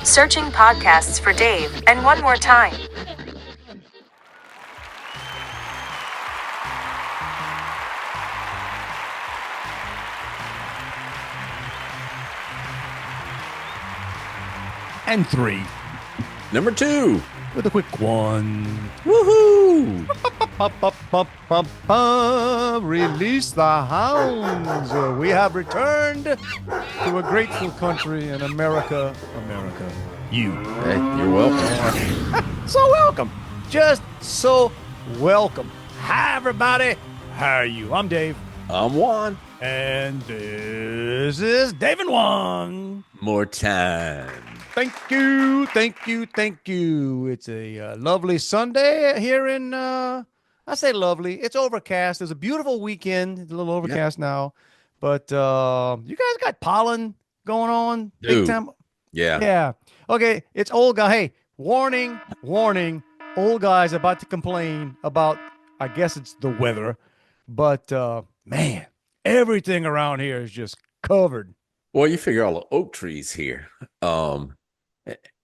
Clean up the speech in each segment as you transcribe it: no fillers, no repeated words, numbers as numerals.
Searching podcasts for Dave, and one more time. And 3. Number 2. With a quick 1. Woohoo! Release the hounds. We have returned to a grateful country in America. You. Hey, you're welcome. So welcome. Just so welcome. Hi, everybody. How are you? I'm Dave. I'm Juan. And this is Dave and Juan. More time. Thank you. It's a lovely Sunday here in, I say lovely. It's overcast. It's a beautiful weekend. It's a little overcast now. But you guys got pollen going on? Dude. Big time? Yeah. Yeah. Okay, it's old guy. Hey, warning. Old guy's about to complain about, I guess it's the weather. But, man, everything around here is just covered. Well, you figure all the oak trees here.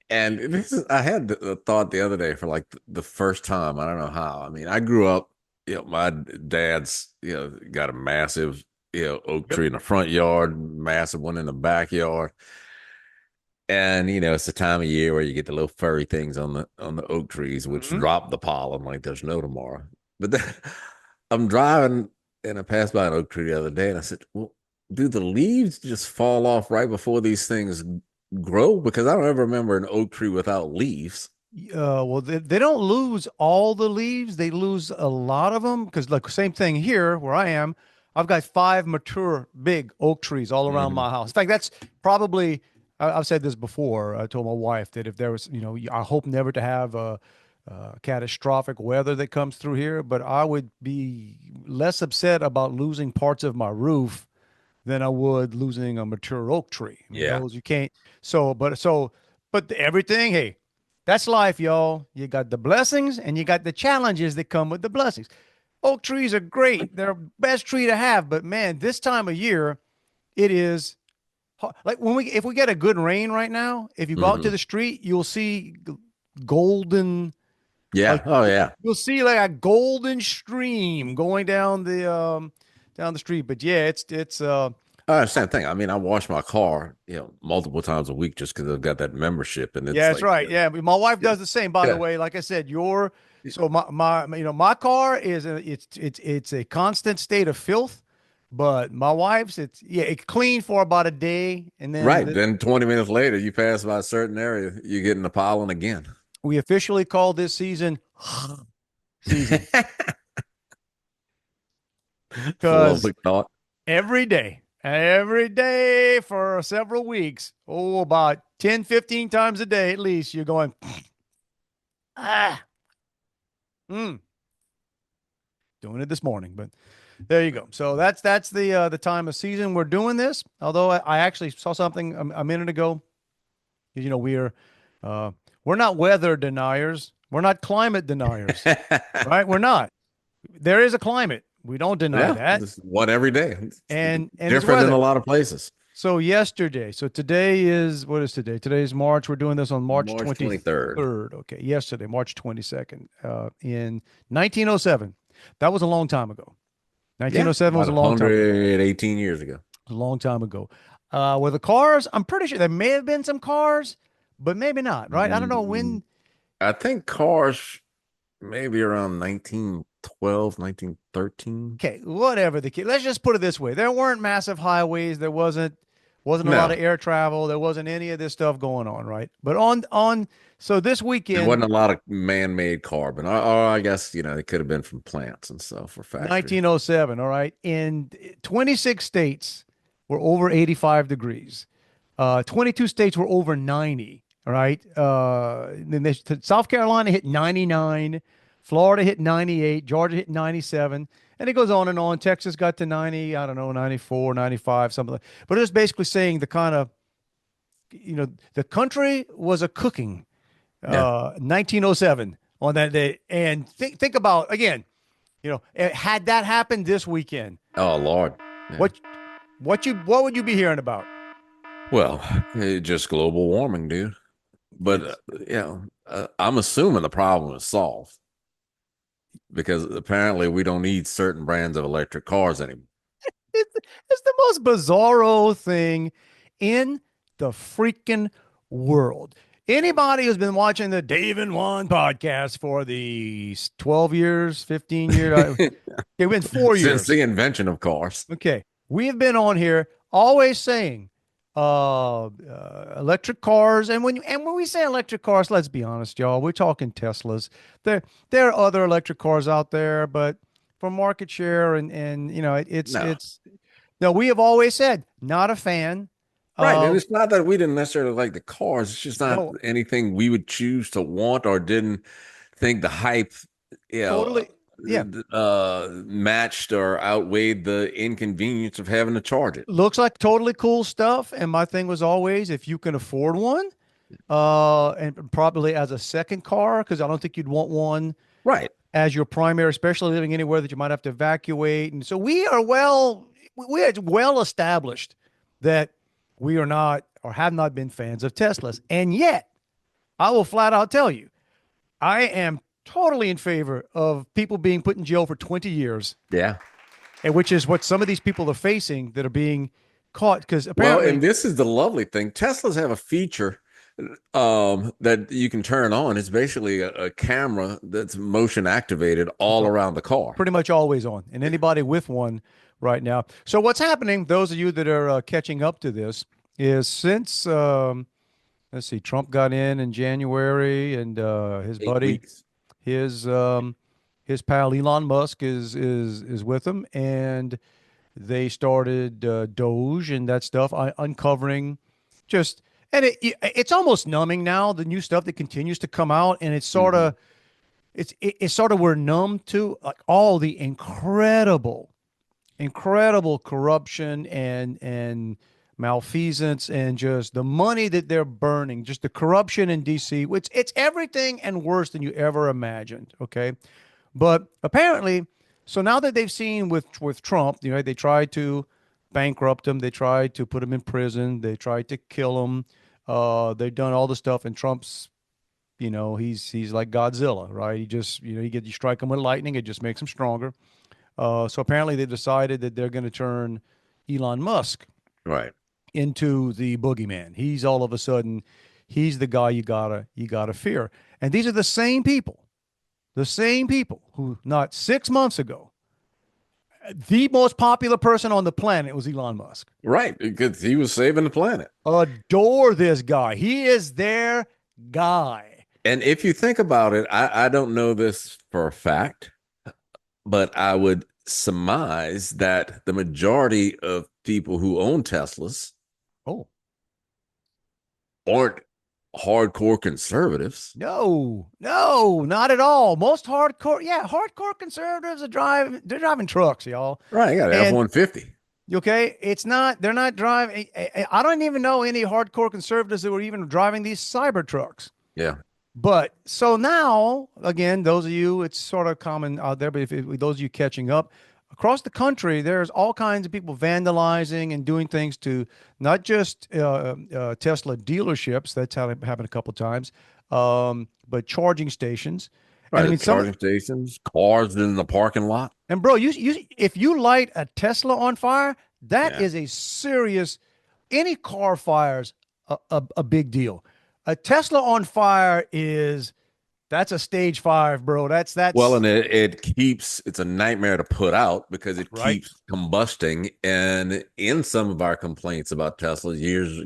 And this is, I had the thought the other day for like the first time. I don't know how. I mean, I grew up, my dad's, got a massive, oak tree in the front yard, massive one in the backyard. And, it's the time of year where you get the little furry things on the oak trees, which drop the pollen like there's no tomorrow. But then I'm driving and I passed by an oak tree the other day and I said, well, do the leaves just fall off right before these things grow? Because I don't ever remember an oak tree without leaves. Well, they don't lose all the leaves. They lose a lot of them because, like, same thing here where I am. I've got 5 mature big oak trees all around my house. In fact, that's probably, I've said this before. I told my wife that if there was, I hope never to have a catastrophic weather that comes through here, but I would be less upset about losing parts of my roof than I would losing a mature oak tree. Those you can't. But everything, hey, that's life, y'all. You got the blessings and you got the challenges that come with the blessings. Oak trees are great. They're the best tree to have. But man, this time of year, it is like if we get a good rain right now, if you go out to the street, you'll see golden. Yeah. You'll see like a golden stream going down the street. But yeah, it's same thing. I mean, I wash my car, multiple times a week just because I've got that membership. And it's that's right. Yeah, my wife does the same. By the way, like I said, my car is it's a constant state of filth, but my wife's it's clean for about a day, and then then 20 minutes later, you pass by a certain area, you're getting the pollen again. We officially call this season because every day for several weeks, about 10, 15 times a day at least, you're going, doing it this morning, but there you go. So that's the time of season we're doing this. Although I actually saw something a minute ago. We're not weather deniers. We're not climate deniers, right? We're not. There is a climate. We don't deny that. It's one every day. And different in a lot of places. So today is, what is today? Today is March. We're doing this on March 23rd. Okay. Yesterday, March 22nd, in 1907. That was a long time ago. 1907 was a long time ago. 118 years ago. A long time ago. With the cars, I'm pretty sure there may have been some cars, but maybe not, right? I don't know when. I think cars maybe around 1912, 1913. Okay, whatever the case. Let's just put it this way. There weren't massive highways. There wasn't a lot of air travel. There wasn't any of this stuff going on, right? But so this weekend. There wasn't a lot of man-made carbon. Or I guess, it could have been from plants and stuff or factories. 1907, all right? In 26 states were over 85 degrees. 22 states were over 90. All right. Then South Carolina hit 99, Florida hit 98, Georgia hit 97, and it goes on and on. Texas got to 90, I don't know, 94, 95, something like that. But it was basically saying the kind of, the country was a cooking 1907 on that day. And think about, again, had that happened this weekend. Oh, Lord. Yeah. What would you be hearing about? Well, just global warming, dude. But It's I'm assuming the problem is solved because apparently we don't need certain brands of electric cars anymore. it's the most bizarro thing in the freaking world. Anybody who's been watching the Dave and Juan podcast for the 12 years, 15 years, it's been 4 years. Since the invention of cars. Okay. We have been on here always saying electric cars. And when we say electric cars, let's be honest, y'all, we're talking Teslas. There are other electric cars out there, but for market share and No. it's no, we have always said not a fan Right. And of it's not that we didn't necessarily like the cars. It's just not no, anything we would choose to want or didn't think the hype, you know, totally. Yeah. matched or outweighed the inconvenience of having to charge it. Looks like totally cool stuff. And my thing was always if you can afford one, and probably as a second car, because I don't think you'd want one Right. as your primary, especially living anywhere that you might have to evacuate. And so we are well established that we are not or have not been fans of Teslas. And yet, I will flat out tell you, I am totally in favor of people being put in jail for 20 years, Yeah. and which is what some of these people are facing that are being caught because Well, apparently and this is the lovely thing. Teslas have a feature that you can turn on. It's basically a camera that's motion activated all around the car. pretty much always on, and anybody with one right now. So what's happening? Those of you that are catching up to this is since let's see, Trump got in January, and his 8 weeks. his um, his pal Elon Musk is with him, and they started Doge and that stuff, uncovering just and it's almost numbing now the new stuff that continues to come out, and it's sort of it's sort of we're numb to like all the incredible corruption and malfeasance and just the money that they're burning, just the corruption in DC. It's everything and worse than you ever imagined. Okay, but apparently, so now that they've seen with Trump, they tried to bankrupt him, they tried to put him in prison, they tried to kill him. They've done all the stuff, and Trump's, he's like Godzilla, right? He just, you strike him with lightning, it just makes him stronger. So apparently they decided that they're going to turn Elon Musk Right. into the boogeyman. He's all of a sudden, he's the guy you gotta fear. And these are the same people who not 6 months ago, the most popular person on the planet was Elon Musk. Right. Because he was saving the planet. Adore this guy. He is their guy. And if you think about it, I don't know this for a fact, but I would surmise that the majority of people who own Teslas Oh, aren't hardcore conservatives. no, not at all. Most hardcore conservatives they're driving trucks, y'all. Right. I got an And F-150. okay, they're not driving. I don't even know any hardcore conservatives that were even driving these cyber trucks. Yeah. But so now, again, those of you, it's sort of common out there, but if those of you catching up, across the country, there's all kinds of people vandalizing and doing things to not just Tesla dealerships. That's happened a couple of times, but charging stations. Right. And I mean, Charging stations, cars in the parking lot. and bro, if you light a Tesla on fire, that Yeah. is a serious. Any car fires a big deal. A Tesla on fire that's a stage 5, bro. That's Well, and it's a nightmare to put out because it Right. keeps combusting. And in some of our complaints about Tesla years,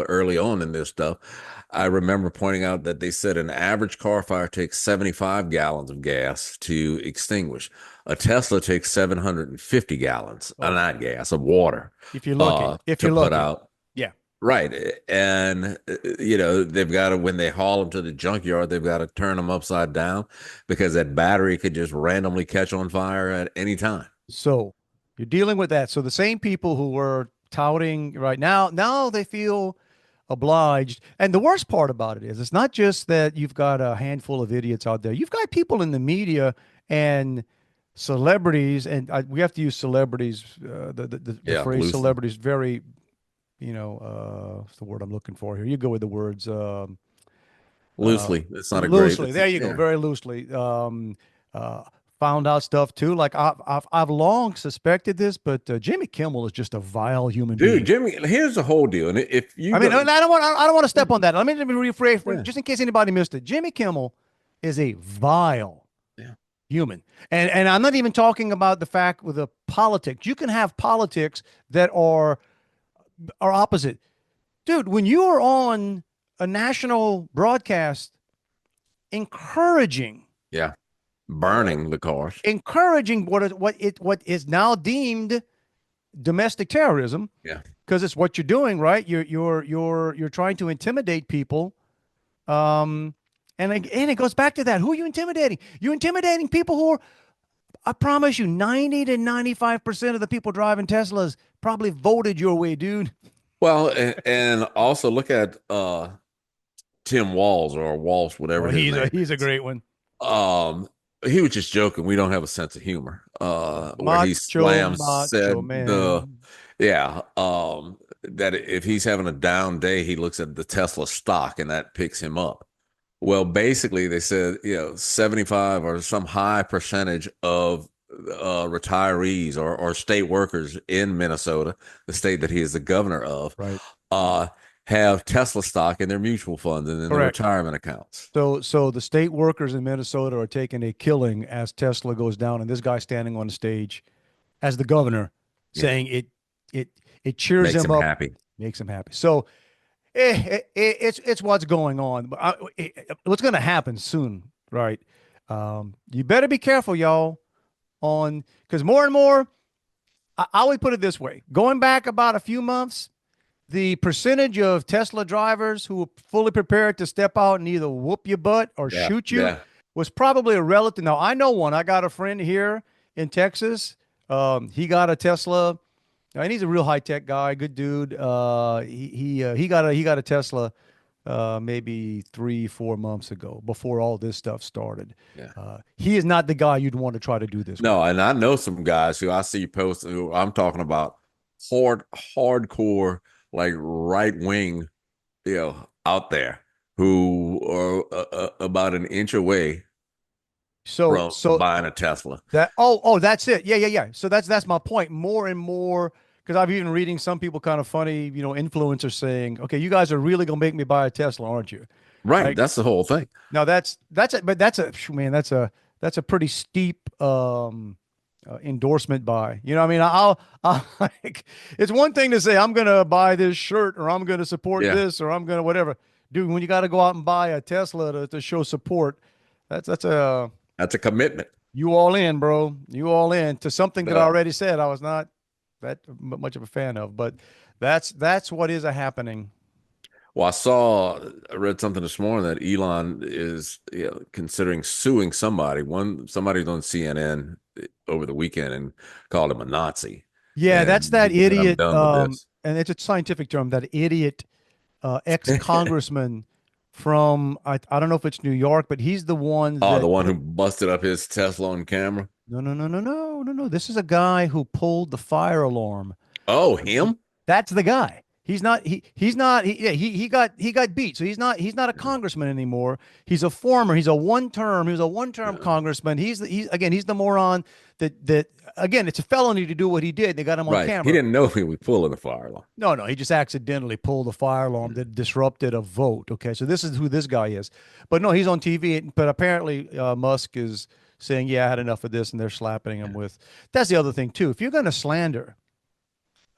early on in this stuff, I remember pointing out that they said an average car fire takes 75 gallons of gas to extinguish. A Tesla takes 750 gallons, not gas, of water. if you're lucky. If to you're put lucky. out. Yeah. Right. And, they've got to, when they haul them to the junkyard, they've got to turn them upside down because that battery could just randomly catch on fire at any time. So you're dealing with that. So the same people who were touting right now they feel obliged. And the worst part about it is it's not just that you've got a handful of idiots out there. You've got people in the media and celebrities, and we have to use celebrities, the phrase loosely. celebrities very, what's the word I'm looking for here? You go with the words, Loosely. It's not a great. Loosely. There you go. Yeah. Very loosely. Uh, Found out stuff too. Like I've long suspected this, but Jimmy Kimmel is just a vile human Dude, being. Jimmy, here's the whole deal. And if you I mean, go, I don't want to step on that. Let me rephrase yeah, just in case anybody missed it. Jimmy Kimmel is a vile yeah. human, and I'm not even talking about the fact with the politics. You can have politics that are opposite, dude. When you are on a national broadcast encouraging Yeah. Burning the cars. encouraging what is now deemed domestic terrorism, Yeah. because it's what you're doing, right? You're trying to intimidate people. And it goes back to that. Who are you intimidating? You're intimidating people who are, I promise you, 90 to 95% of the people driving Teslas probably voted your way, dude. Well, and also look at Tim Walls or Walsh, whatever Oh, his name he's a is. great one. He was just joking. We don't have a sense of humor. Where he slams Macho said man. yeah, that if he's having a down day, he looks at the Tesla stock and that picks him up. Well, basically, they said, 75 or some high percentage of retirees or state workers in Minnesota, the state that he is the governor of, Right. uh, have Tesla stock in their mutual funds and in their Correct. retirement accounts. So the state workers in Minnesota are taking a killing as Tesla goes down, and this guy standing on the stage as the governor Yeah. saying it cheers Makes him him up, happy. makes him happy. So it's what's going on. What's going to happen soon, right? You better be careful, y'all, on because more and more. I would put it this way: going back about a few months, the percentage of Tesla drivers who were fully prepared to step out and either whoop your butt or Yeah, shoot you yeah. was probably a relative. Now, I know one. I got a friend here in Texas. He got a Tesla, and he's a real high tech guy, good dude. He got a Tesla maybe 3-4 months ago before all this stuff started. Yeah. He is not the guy you'd want to try to do this with. No, and I know some guys who I see posts who I'm talking about hardcore, like right wing, out there who are about an inch away from buying a Tesla. That's it. Yeah. So that's my point. More and more, because I've even reading some people kind of funny, influencers saying, "Okay, you guys are really gonna make me buy a Tesla, aren't you?" Right. Like, That's the whole thing. now that's but that's a pretty steep endorsement buy. You know what I mean? I'll like, it's one thing to say I'm gonna buy this shirt or I'm gonna support this or I'm gonna whatever. Dude, when you got to go out and buy a Tesla to show support, that's a commitment. You all in, bro. You all in to something that I already said I was not that much of a fan of, but that's what is happening. Well, I read something this morning that Elon is considering suing somebody. Somebody's on CNN over the weekend and called him a Nazi. Yeah, that's that idiot. I'm done with this. And it's a scientific term. That idiot ex-congressman from I don't know if it's New York, but he's the one. The one who busted up his Tesla on camera. No. This is a guy who pulled the fire alarm. Oh, him? That's the guy. He's not. He's not. He got beat. So he's not a congressman anymore. He's a former. He was a one-term congressman. He's the moron that again. It's a felony to do what he did. They got him on camera. He didn't know he was pulling the fire alarm. No. He just accidentally pulled the fire alarm that disrupted a vote. Okay, so this is who this guy is. But no, he's on TV. But apparently Musk is saying, "Yeah, I had enough of this," and they're slapping him with. That's the other thing too. If you're going to slander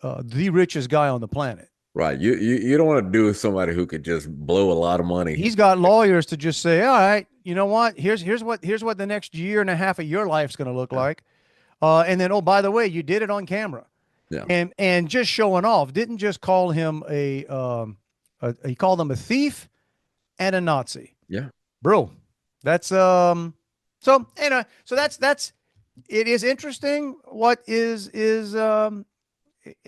the richest guy on the planet. Right. You don't want to do with somebody who could just blow a lot of money. He's got lawyers to just say, all right, you know what? Here's what the next year and a half of your life's going to look like. And then, oh, by the way, you did it on camera. Yeah. And just showing off. Didn't just call him he called him a thief and a Nazi. Yeah. Bro. That's so anyway, so that's it is interesting what is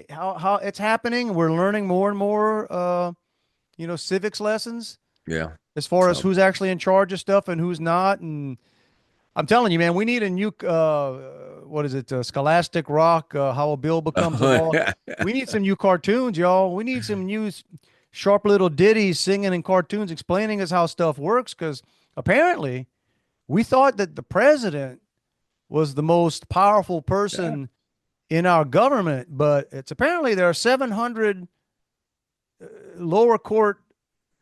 how it's happening. We're learning more and more, civics lessons. Yeah. As far as who's actually in charge of stuff and who's not. And I'm telling you, man, we need a new, Scholastic Rock, how a bill becomes a law. We need some new cartoons, y'all. We need some new sharp little ditties singing in cartoons explaining us how stuff works because apparently we thought that the president was the most powerful Yeah. person in our government, but it's apparently there are 700 lower court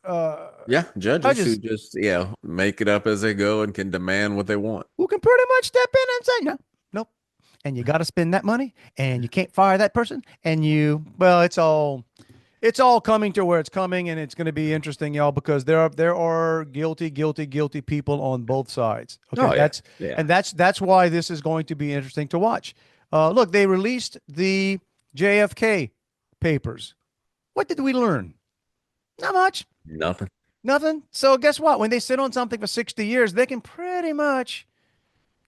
uh, Yeah, judges who judges just make it up as they go and can demand what they want. who can pretty much step in and say, no, nope. And you got to spend that money and you can't fire that person. And well, it's all coming to where it's coming. And it's going to be interesting, y'all, because there are guilty people on both sides. Okay. Oh yeah, yeah. That's why this is going to be interesting to watch. Look, they released the JFK papers. What did we learn? Not much. Nothing. Nothing. So guess what? When they sit on something for 60 years, they can pretty much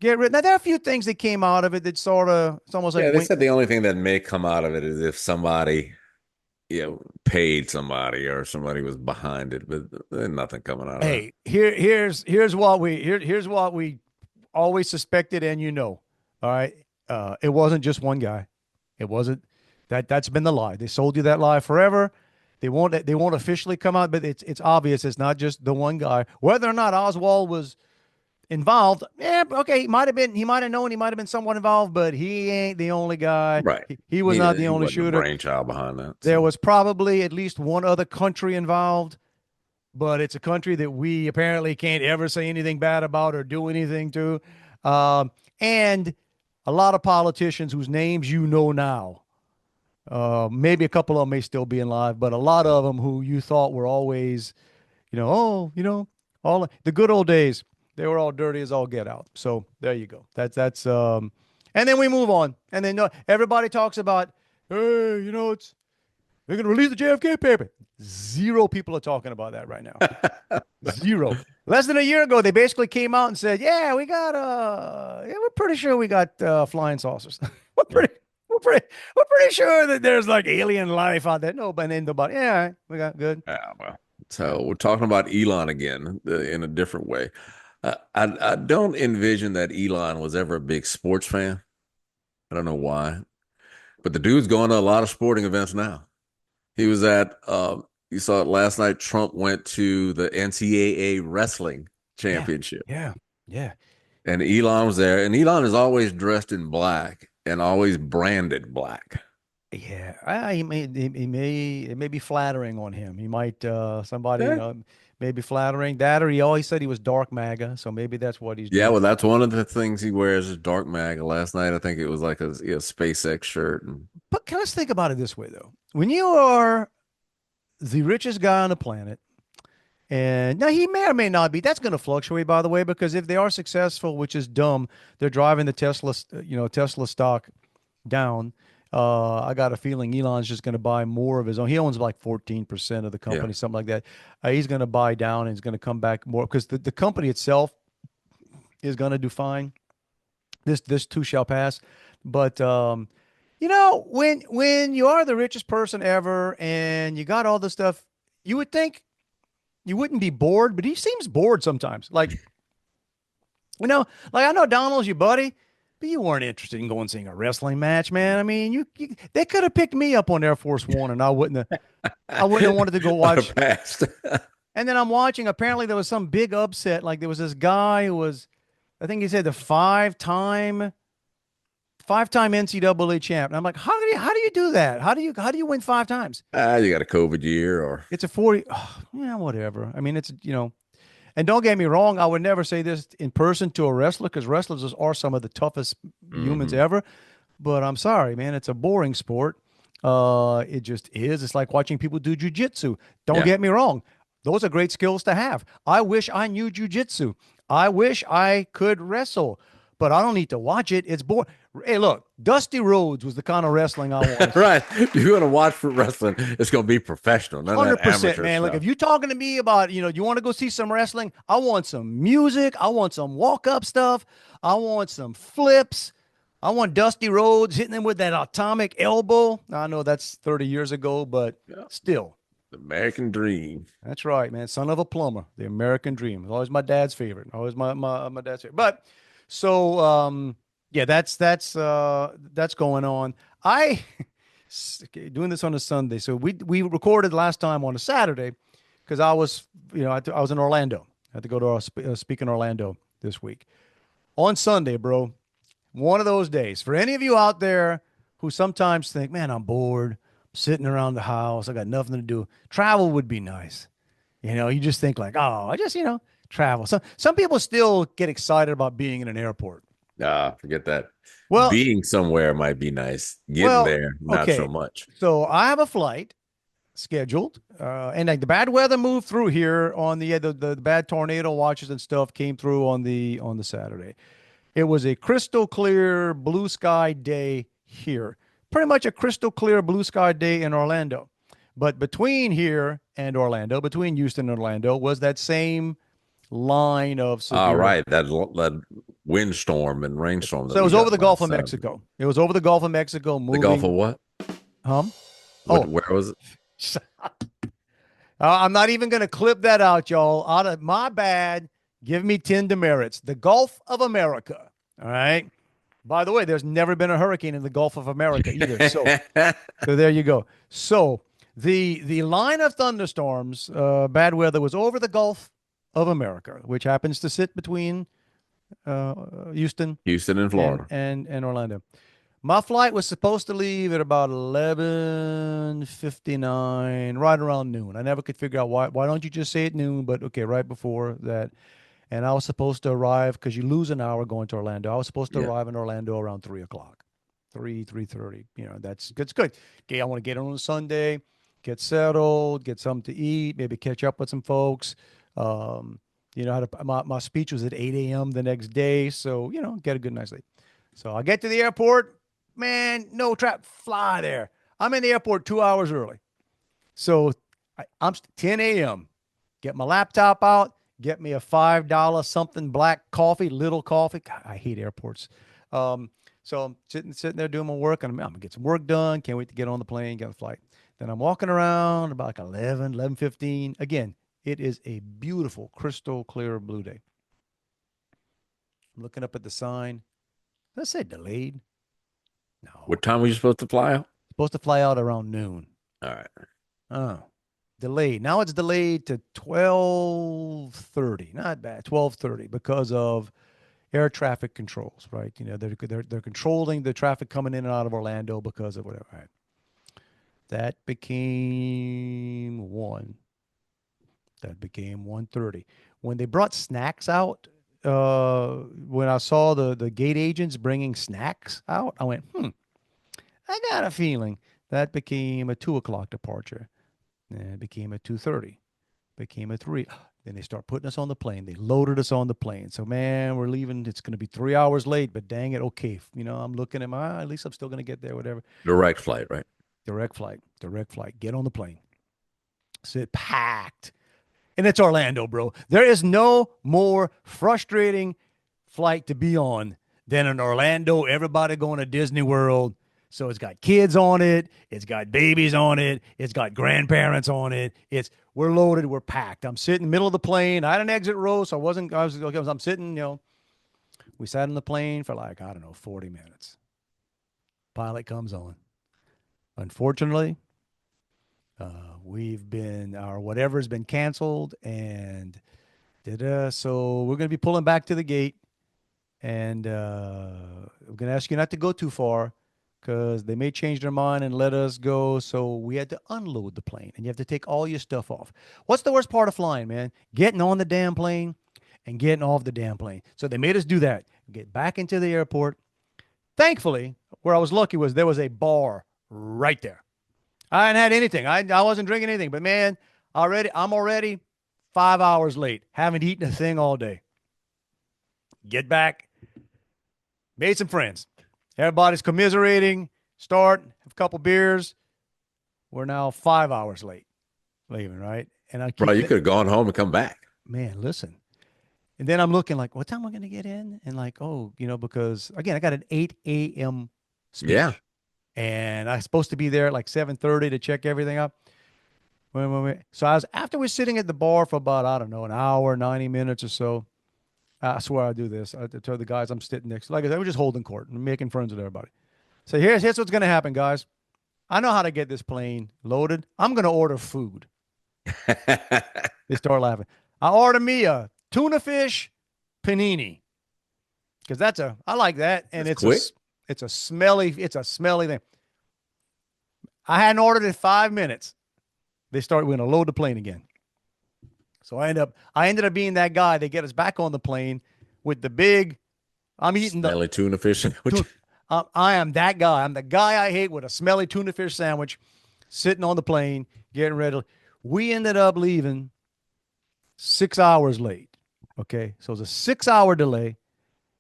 get rid. Now there are a few things that came out of it that sort of it's almost Yeah, like they said the only thing that may come out of it is if somebody, paid somebody or somebody was behind it, but there's nothing coming out of it. hey, here's what we always suspected, and all right. It wasn't just one guy. It wasn't that's been the lie. They sold you that lie forever. They won't officially come out, but it's obvious it's not just the one guy. Whether or not Oswald was involved, okay, he might have known, he might have been somewhat involved, but he ain't the only guy. Right. He was not the He only wasn't the shooter. brainchild behind that. There So. was probably at least one other country involved, but it's a country that we apparently can't ever say anything bad about or do anything to. And a lot of politicians whose names now. Maybe a couple of them may still be alive, but a lot of them who you thought were always, all the good old days, they were all dirty as all get out. So there you go. And then we move on. And then everybody talks about, hey, they're going to release the JFK paper. Zero people are talking about that right now. Zero. Less than a year ago, they basically came out and said, yeah, we're pretty sure we got flying saucers. We're pretty sure that there's like alien life out there. No, but nobody. Yeah, we got good. Yeah, well, so we're talking about Elon again in a different way. I don't envision that Elon was ever a big sports fan. I don't know why, but the dude's going to a lot of sporting events now. He was at you saw it last night. Trump went to the NCAA wrestling championship. Yeah. And Elon was there, and Elon is always dressed in black and always branded black. Yeah, it may be flattering on him. He might somebody may be flattering that, or he always said he was dark MAGA, so maybe that's what he's doing. Yeah, well, that's one of the things he wears is dark MAGA. Last night, I think it was like a SpaceX shirt. But let's think about it this way, though: when you are the richest guy on the planet, and now he may or may not be. That's going to fluctuate, by the way, because if they are successful, which is dumb, they're driving the Tesla stock down. I got a feeling Elon's just going to buy more of his own. He owns like 14% of the company, something like that. He's going to buy down and he's going to come back more because the company itself is going to do fine. This too shall pass. But when you are the richest person ever and you got all this stuff, you would think you wouldn't be bored, but he seems bored sometimes. Like I know Donald's your buddy, but you weren't interested in going seeing a wrestling match, man. I mean, they could have picked me up on Air Force One, and I wouldn't have wanted to go watch. And then I'm watching. Apparently, there was some big upset. Like there was this guy who was, I think he said the five-time NCAA champ. And I'm like, how do you do that? How do you win 5 times? You got a COVID year, or it's a 40. Oh, yeah, whatever. I mean, it's And don't get me wrong, I would never say this in person to a wrestler because wrestlers are some of the toughest humans ever. But I'm sorry, man, it's a boring sport. It just is. It's like watching people do jujitsu. Don't get me wrong. Those are great skills to have. I wish I knew jujitsu. I wish I could wrestle, but I don't need to watch it. It's boring. Hey, look, Dusty Rhodes was the kind of wrestling I wanted. Right. You're going to watch for wrestling. It's going to be professional. 100%, man. Look, if you're talking to me about, you want to go see some wrestling, I want some music. I want some walk-up stuff. I want some flips. I want Dusty Rhodes hitting him with that atomic elbow. I know that's 30 years ago, but still. The American Dream. That's right, man. Son of a plumber. The American Dream. It's always my dad's favorite. Always my dad's favorite. But so, that's going on. Doing this on a Sunday. So we recorded last time on a Saturday because I was, I was in Orlando. I had to go to speak in Orlando this week. On Sunday, bro, one of those days. For any of you out there who sometimes think, man, I'm bored, I'm sitting around the house, I got nothing to do. Travel would be nice. You just think like, oh, I just, travel. Some people still get excited about being in an airport. Forget that. Well, Being somewhere might be nice. Getting well, there, not so okay. much. So I have a flight scheduled, and like the bad weather moved through here on the bad tornado watches and stuff came through on the Saturday. It was a crystal clear blue sky day here, pretty much a crystal clear blue sky day in Orlando. But between here and Orlando, between Houston and Orlando, was that same line of severe. Right. That windstorm and rainstorm that So it we was over got the Gulf last of Saturday. Mexico. It was over the Gulf of Mexico, The Gulf of moving. what? Oh, Where was it? I'm not even going to clip that out, y'all. Out of my bad. Give me 10 demerits. The Gulf of America. All right. By the way, there's never been a hurricane in the Gulf of America either. So there you go. So the line of thunderstorms, bad weather, was over the Gulf of America, which happens to sit between Houston Houston and Florida. and Orlando. My flight was supposed to leave at about 11:59, right around noon. I never could figure out why don't you just say at noon, but okay, right before that. And I was supposed to arrive because you lose an hour going to Orlando. I was supposed to arrive in Orlando around 3:00, 3:30. That's good. Okay, I want to get on Sunday, get settled, get something to eat, maybe catch up with some folks. My speech was at 8 a.m. the next day, so get a good night's sleep. So I get to the airport, man, no trap, fly there. I'm in the airport 2 hours early. So I'm 10 a.m. Get my laptop out, get me a $5 something black coffee, little coffee. God, I hate airports. So I'm sitting there doing my work, and I'm gonna get some work done. Can't wait to get on the plane, get on the flight. Then I'm walking around about like 11:15. Again, it is a beautiful, crystal clear blue day. I'm looking up at the sign. Let's say delayed. No. What time were you supposed to fly out? Supposed to fly out around noon. All right. Oh, delayed. Now it's delayed to 12:30. Not bad. 12:30 because of air traffic controls, right? They're controlling the traffic coming in and out of Orlando because of whatever. All right. That became 1. That became 1:30. When they brought snacks out, when I saw the gate agents bringing snacks out, I went, I got a feeling. That became a 2:00 departure. And it became a 2:30. Became a 3. Then they start putting us on the plane. They loaded us on the plane. So, man, we're leaving. It's going to be 3 hours late, but dang it. Okay. I'm looking at at least I'm still going to get there, whatever. Direct flight, right? Direct flight. Get on the plane. Sit packed. And it's Orlando, bro. There is no more frustrating flight to be on than in Orlando. Everybody going to Disney World. So it's got kids on it. It's got babies on it. It's got grandparents on it. We're loaded. We're packed. I'm sitting in the middle of the plane. I had an exit row, so I'm sitting, we sat in the plane for 40 minutes. Pilot comes on. Unfortunately, our whatever's been canceled, and so we're going to be pulling back to the gate, and we're going to ask you not to go too far because they may change their mind and let us go. So we had to unload the plane, and you have to take all your stuff off. What's the worst part of flying, man? Getting on the damn plane and getting off the damn plane. So they made us do that. Get back into the airport. Thankfully, where I was lucky was there was a bar right there. I hadn't had anything. I wasn't drinking anything, but man, I'm already 5 hours late. Haven't eaten a thing all day. Get back. Made some friends. Everybody's commiserating. Have a couple beers. We're now 5 hours late leaving, right? And Bro, you could have gone home and come back. Man, listen. And then I'm looking like, what time am I going to get in? And because again, I got an 8 a.m. speech. Yeah. And I was supposed to be there at 7:30 to check everything up. So after we're sitting at the bar for about, I don't know, an hour, 90 minutes or so. I swear I do this. I tell the guys I'm sitting next to, like I said, we're just holding court and making friends with everybody. So here's what's going to happen, guys. I know how to get this plane loaded. I'm going to order food. They start laughing. I order me a tuna fish panini because I like that. And That's quick. it's a smelly thing. I hadn't ordered it 5 minutes. We're going to load the plane again. So I ended up being that guy. They get us back on the plane with the big, I'm eating smelly tuna fish sandwich. I am that guy. I'm the guy I hate with a smelly tuna fish sandwich sitting on the plane, getting ready. We ended up leaving 6 hours late. Okay. So it's a 6-hour delay.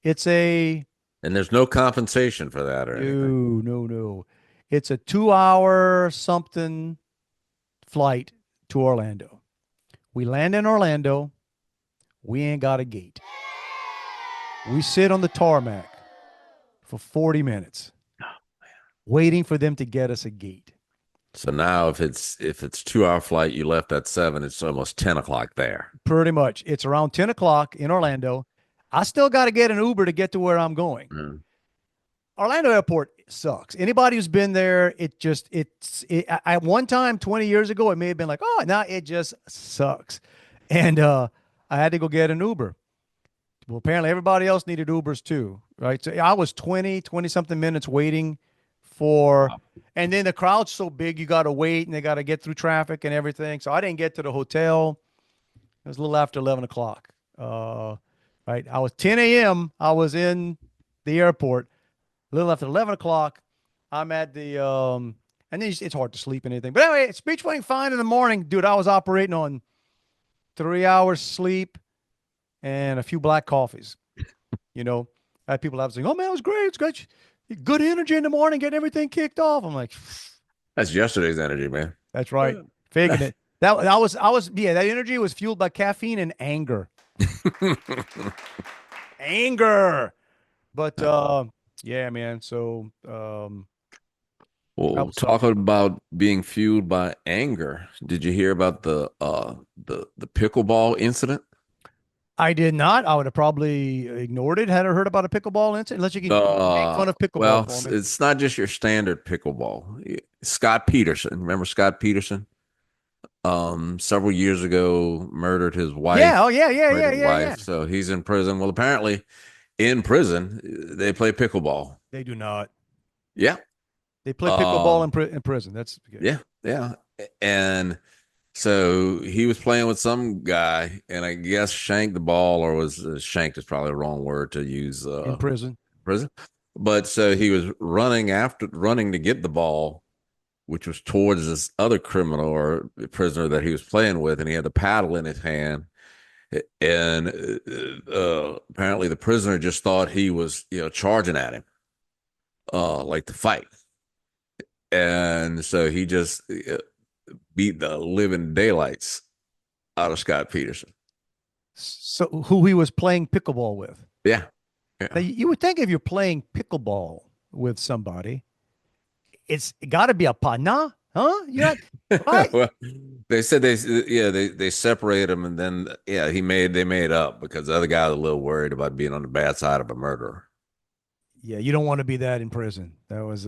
And there's no compensation for that or anything. No. It's a 2-hour something flight to Orlando. We land in Orlando. We ain't got a gate. We sit on the tarmac for 40 minutes waiting for them to get us a gate. So now if it's 2-hour flight, you left at 7, it's almost 10 o'clock there. Pretty much. It's around 10 o'clock in Orlando. I still got to get an Uber to get to where I'm going. Mm. Orlando Airport sucks. Anybody who's been there, at one time 20 years ago, it may have been like, oh, now it just sucks. And I had to go get an Uber. Well, apparently everybody else needed Ubers too, right? So I was 20 something minutes waiting and then the crowd's so big, you got to wait and they got to get through traffic and everything. So I didn't get to the hotel. It was a little after 11 o'clock. Right. I was 10 a.m. I was in the airport. A little after 11 o'clock, I'm at the, and then it's hard to sleep and anything. But anyway, speech went fine in the morning. Dude, I was operating on 3 hours sleep and a few black coffees. I had people out saying, oh, man, it was great. It's great. Good energy in the morning, getting everything kicked off. I'm like, that's yesterday's energy, man. That's right. Faking it. That energy was fueled by caffeine and anger. Anger. But, yeah, man. So, well, talking about being fueled by anger, did you hear about the pickleball incident? I did not. I would have probably ignored it had I heard about a pickleball incident. Unless you can make fun of pickleball. Well, for me. it's not just your standard pickleball. Scott Peterson, remember Scott Peterson? Several years ago, murdered his wife. Yeah. So he's in prison. Well, apparently, in prison, they play pickleball. They do not. Yeah, they play pickleball in prison. That's yeah. And so he was playing with some guy, and I guess shanked the ball, or was shanked is probably the wrong word to use. In prison. But so he was running to get the ball, which was towards this other criminal or prisoner that he was playing with, and he had the paddle in his hand. And apparently the prisoner just thought he was, charging at him, like to fight. And so he just beat the living daylights out of Scott Peterson. So who he was playing pickleball with? Yeah. Now, you would think if you're playing pickleball with somebody, it's got to be a partner, huh? Yeah. Well, they said they separated him, and then they made up because the other guy was a little worried about being on the bad side of a murderer. Yeah, you don't want to be that in prison. That was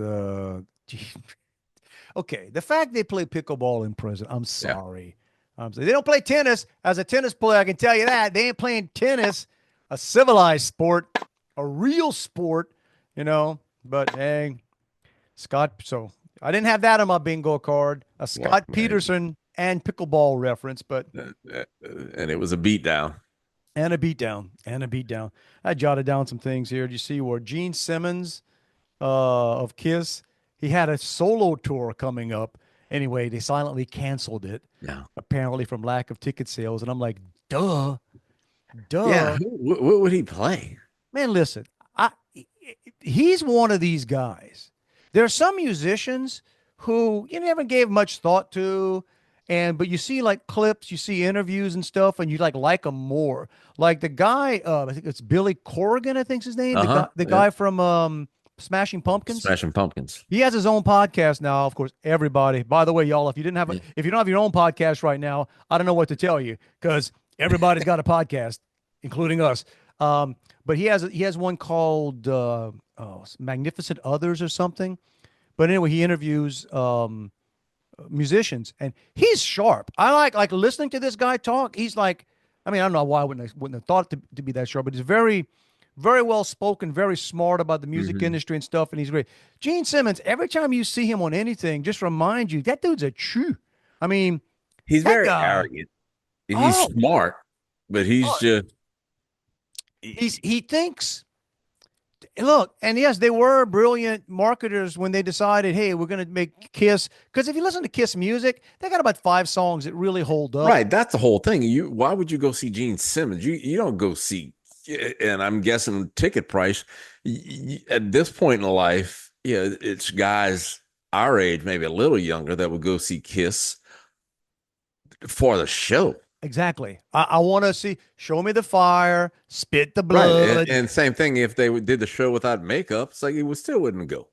okay. The fact they play pickleball in prison, I'm sorry. They don't play tennis. As a tennis player, I can tell you that they ain't playing tennis, a civilized sport, a real sport, But dang, Scott. So I didn't have that on my bingo card. A Scott Peterson and pickleball reference, but and it was a beatdown. And a beatdown. I jotted down some things here. Do you see where Gene Simmons of Kiss, he had a solo tour coming up. Anyway, they silently canceled it. Yeah. Apparently from lack of ticket sales. And I'm like, duh. Yeah. What would he play? Man, listen, he's one of these guys. There are some musicians who you never gave much thought to. But you see like clips, you see interviews and stuff, and you like them more. Like the guy, I think it's Billy Corrigan, I think's his name. The guy from Smashing Pumpkins. Smashing Pumpkins. He has his own podcast now. Of course, everybody. By the way, y'all, if you don't have your own podcast right now, I don't know what to tell you because everybody's got a podcast, including us. But he has one called Magnificent Others or something. But anyway, he interviews musicians, and he's sharp. I like listening to this guy talk. He's like, I mean, I don't know why I wouldn't have thought to be that sharp, but he's very, very well spoken, very smart about the music Hmm. industry and stuff, and he's great. Gene Simmons, every time you see him on anything, just remind you that dude's a chew. I mean, He's that very guy. arrogant. He's Oh, smart, but he's oh, just he thinks. Look, and yes, they were brilliant marketers when they decided, hey, we're going to make Kiss. Because if you listen to Kiss music, they got about 5 songs that really hold up. right. That's the whole thing. Why would you go see Gene Simmons? You don't go see, and I'm guessing ticket price at this point in life, it's guys our age, maybe a little younger, that would go see Kiss for the show. Exactly. I want to see, show me the fire, spit the Right. blood, And same thing if they did the show without makeup, it's like it would still wouldn't go.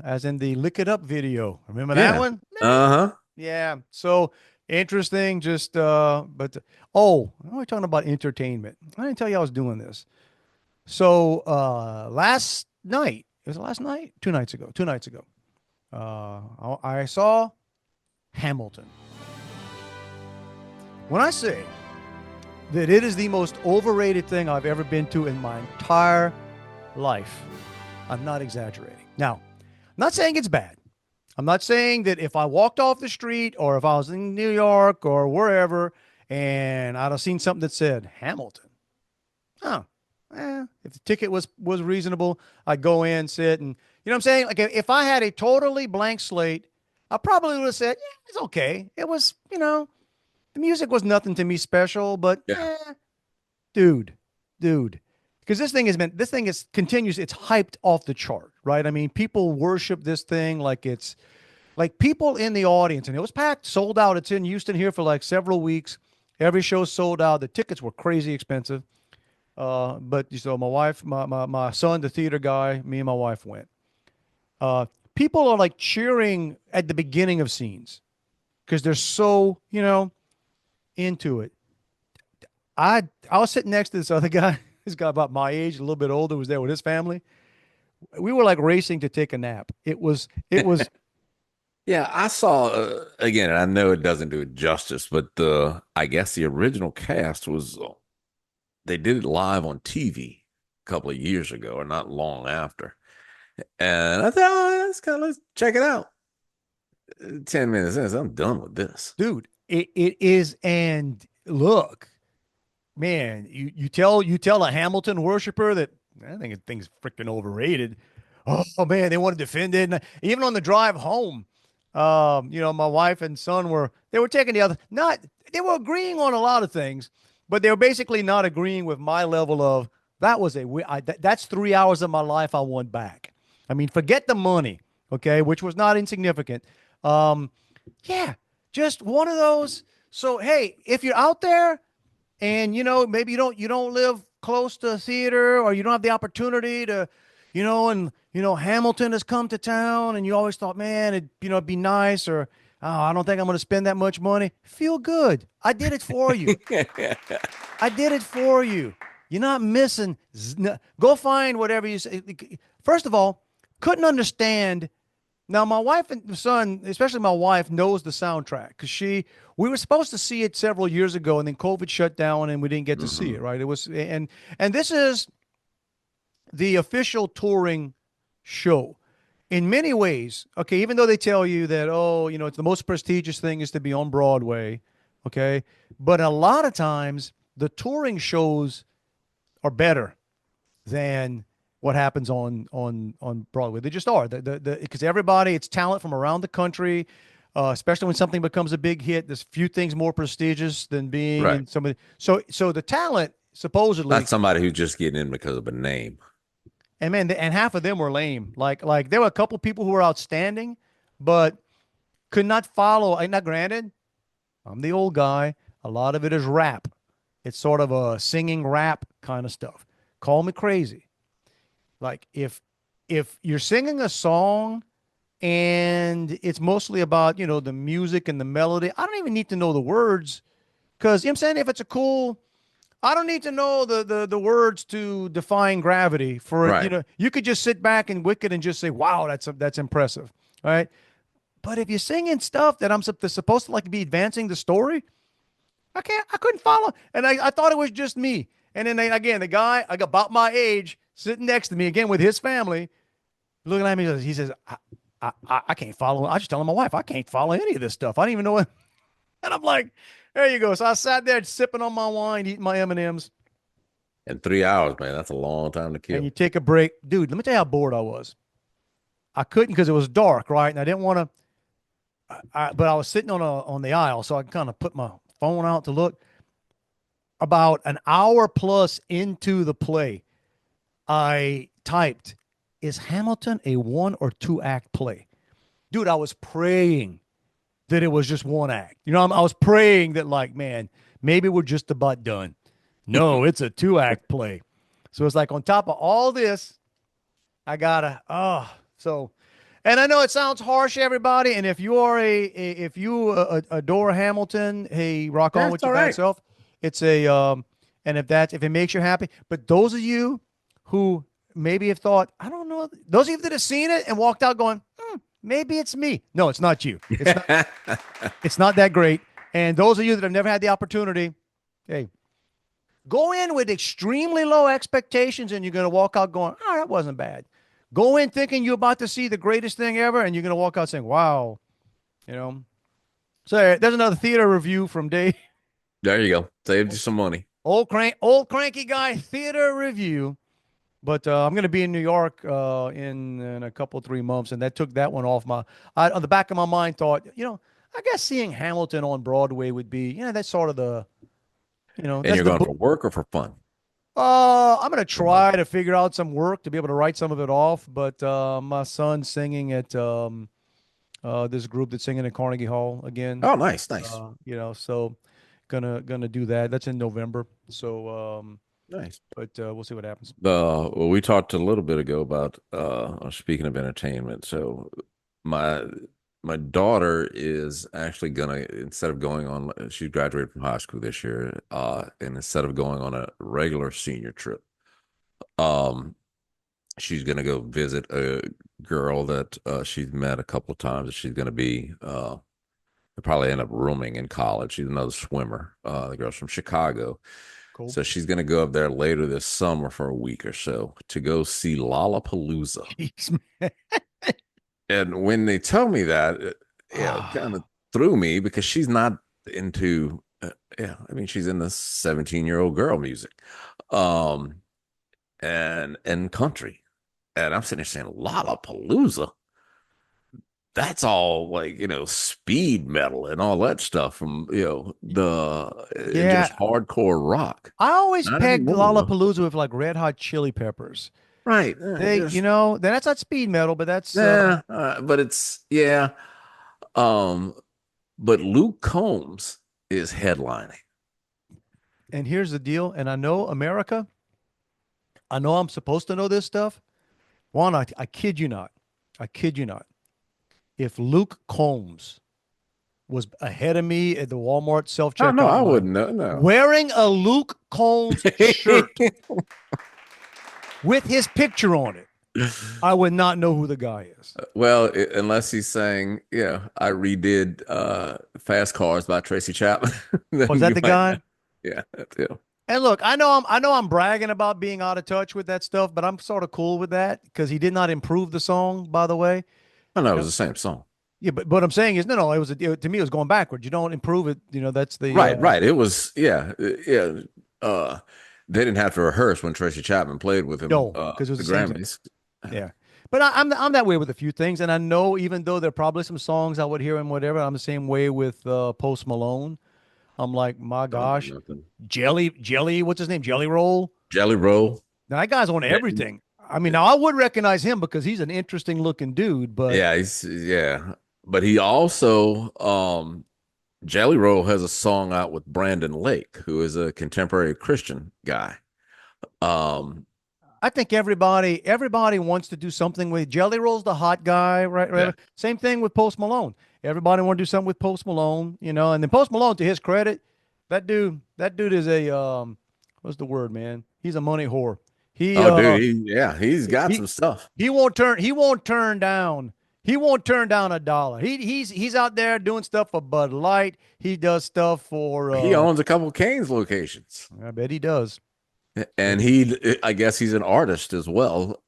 as in the Lick It Up video. Remember that Yeah. one? Uh-huh. Yeah. So interesting. Oh, we're talking about entertainment. I didn't tell you I was doing this. So last night, was it last night? 2 nights ago. 2 nights ago. I saw Hamilton. When I say that it is the most overrated thing I've ever been to in my entire life, I'm not exaggerating. Now, I'm not saying it's bad. I'm not saying that if I walked off the street or if I was in New York or wherever and I'd have seen something that said Hamilton, oh, if the ticket was reasonable, I'd go in, sit, and you know what I'm saying? Like if I had a totally blank slate, I probably would have said, yeah, it's okay. It was, the music was nothing to me special, but Yeah. dude, dude. Because this thing is continues, it's hyped off the chart, right? I mean, people worship this thing like it's like people in the audience, and it was packed, sold out. It's in Houston here for like several weeks. Every show sold out. The tickets were crazy expensive. But so my wife, my son, the theater guy, me and my wife went. Uh, People are like cheering at the beginning of scenes because they're so, into it. I was sitting next to this other guy, this guy about my age, a little bit older, was there with his family. We were like racing to take a nap. It was Yeah, I saw again, and I know it doesn't do it justice, but I guess the original cast was they did it live on TV a couple of years ago, or not long after. And I thought, let's check it out. 10 minutes in, I'm done with this. dude, it is. And look, man, you tell a Hamilton worshiper that I think the thing's freaking overrated. Oh man, they want to defend it. And even on the drive home, my wife and son were taking the other not they were agreeing on a lot of things, but they were basically not agreeing with my level of that's 3 hours of my life I want back. I mean, forget the money, okay, which was not insignificant. Um, yeah, just one of those. So hey, if you're out there and maybe you don't live close to a theater or you don't have the opportunity to and Hamilton has come to town and you always thought, man, it'd be nice, or oh, I don't think I'm going to spend that much money. Feel good. I did it for you. I did it for you. You're not missing. Go find whatever you say. First of all, couldn't understand. Now, my wife and son, especially my wife, knows the soundtrack because we were supposed to see it several years ago, and then COVID shut down, and we didn't get to see it. Right? It was, and this is the official touring show. In many ways, okay, even though they tell you that, oh, it's the most prestigious thing is to be on Broadway, okay, but a lot of times the touring shows are better than what happens on Broadway. They just are. Because everybody, it's talent from around the country, especially when something becomes a big hit. There's few things more prestigious than being Right. in somebody. So the talent supposedly, Not somebody who's just getting in because of a name. and man, and half of them were lame. Like there were a couple people who were outstanding, but could not follow. Not granted, I'm the old guy. A lot of it is rap. It's sort of a singing rap kind of stuff. Call me crazy. Like if you're singing a song and it's mostly about, the music and the melody, I don't even need to know the words because, you know what I'm saying? If it's a cool I don't need to know the words to define gravity for it. Right. You could just sit back and wicked and just say, "Wow, that's impressive." All right. But if you're singing stuff that that's supposed to like be advancing the story, I couldn't follow. And I thought it was just me. And then again, the guy about my age sitting next to me again with his family, looking at me, he says, I can't follow. I just telling my wife, I can't follow any of this stuff. I don't even know what. And I'm like, there you go. So I sat there sipping on my wine, eating my M&Ms. In 3 hours, man, that's a long time to And kill. you take a break. Dude, let me tell you how bored I was. I couldn't because it was dark, right? And I didn't want to, but I was sitting on the aisle, so I kind of put my phone out to look. About an hour plus into the play, I typed, is Hamilton a 1 or 2 act play? Dude, I was praying that it was just 1 act. I was praying that, like, man, maybe we're just about done. No, it's a 2 act play. So it's like on top of all this, I gotta, and I know it sounds harsh, everybody. And if you are if you adore Hamilton, hey, rock on That's with your all bad right. self. It's and if it makes you happy, but those of you who maybe have thought, I don't know, those of you that have seen it and walked out going, maybe it's me. No, it's not you. It's not that great. And those of you that have never had the opportunity, hey, go in with extremely low expectations and you're going to walk out going, oh, that wasn't bad. Go in thinking you're about to see the greatest thing ever and you're going to walk out saying, wow, you know. So there's another theater review from Dave. There you go. Saved you some money. Old cranky guy theater review. But I'm going to be in New York in a couple 3 months, and that took that one off on the back of my mind. Thought, I guess seeing Hamilton on Broadway would be, that's sort of And that's you're the going book. for work or for fun? I'm going to try to figure out some work to be able to write some of it off. But my son's singing at this group that's singing at Carnegie Hall again. Oh, nice, nice, So gonna do that. That's in November. So, nice. but we'll see what happens. Well, we talked a little bit ago about speaking of entertainment. So my my daughter is actually gonna, instead of going on, she graduated from high school this year, and instead of going on a regular senior trip, um, she's gonna go visit a girl that she's met a couple of times. That she's gonna be probably end up rooming in college. She's another swimmer. The girl's from Chicago. Cool. So she's going to go up there later this summer for a week or so to go see Lollapalooza. Jeez, man. And when they tell me that, it kind of threw me because she's not into, I mean, she's in the 17-year-old girl music, and country. And I'm sitting there saying, Lollapalooza? That's all like, speed metal and all that stuff from, just hardcore rock. I always Not pegged anymore. Lollapalooza with like Red Hot Chili Peppers. Right. Then that's not speed metal, but that's But it's, but Luke Combs is headlining. and here's the deal. And I know America. I know I'm supposed to know this stuff. Juan, I kid you not. I kid you not. If Luke Combs was ahead of me at the Walmart self-checkout No, I line, wouldn't know. No. wearing a Luke Combs shirt with his picture on it, I would not know who the guy is. Well, unless he's saying, I redid Fast Cars by Tracy Chapman. Was that the guy? Yeah, that's him. And look, I know I'm bragging about being out of touch with that stuff, but I'm sort of cool with that because he did not improve the song, by the way. Oh, no, it was the same song. Yeah, but what I'm saying is, no, to me, it was going backwards. You don't improve it. That's the Right. It was, they didn't have to rehearse when Tracy Chapman played with him. No, because it was the the same Grammys. Yeah, but I'm that way with a few things, and I know even though there are probably some songs I would hear and whatever, I'm the same way with Post Malone. I'm like, my gosh, Jelly, what's his name? Jelly Roll. Jelly Roll. Now that guy's on everything. I mean, now I would recognize him because he's an interesting looking dude, but But he also, Jelly Roll has a song out with Brandon Lake, who is a contemporary Christian guy. I think everybody wants to do something with Jelly Roll's the hot guy, right? Yeah. Same thing with Post Malone. Everybody want to do something with Post Malone, and then Post Malone, to his credit, that dude is a what's the word, man? He's a money whore. He Oh, dude, he's got he some stuff. he won't turn down $1. He's out there doing stuff for Bud Light. He does stuff for He owns a couple Cane's locations. I bet he does. And I guess he's an artist as well,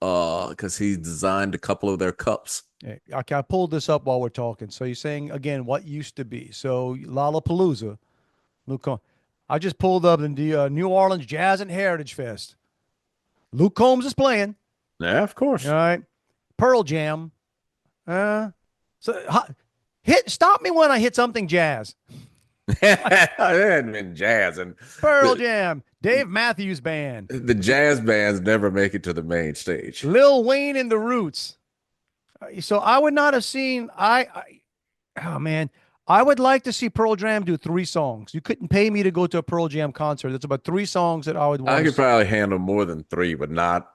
because he designed a couple of their cups. Okay, I pulled this up while we're talking. So you're saying again what used to be. So Lollapalooza, Luke. I just pulled up the New Orleans Jazz and Heritage Fest. Luke Combs is playing. Yeah, of course. All right, Pearl Jam. Stop me when I hit something jazz. It hadn't been jazz and Pearl Jam, Dave Matthews Band. the jazz bands never make it to the main stage. Lil Wayne and the Roots. So I would not have seen. Oh man, I would like to see Pearl Jam do 3 songs. You couldn't pay me to go to a Pearl Jam concert. It's about 3 songs that I would want. I could probably handle more than 3, but not.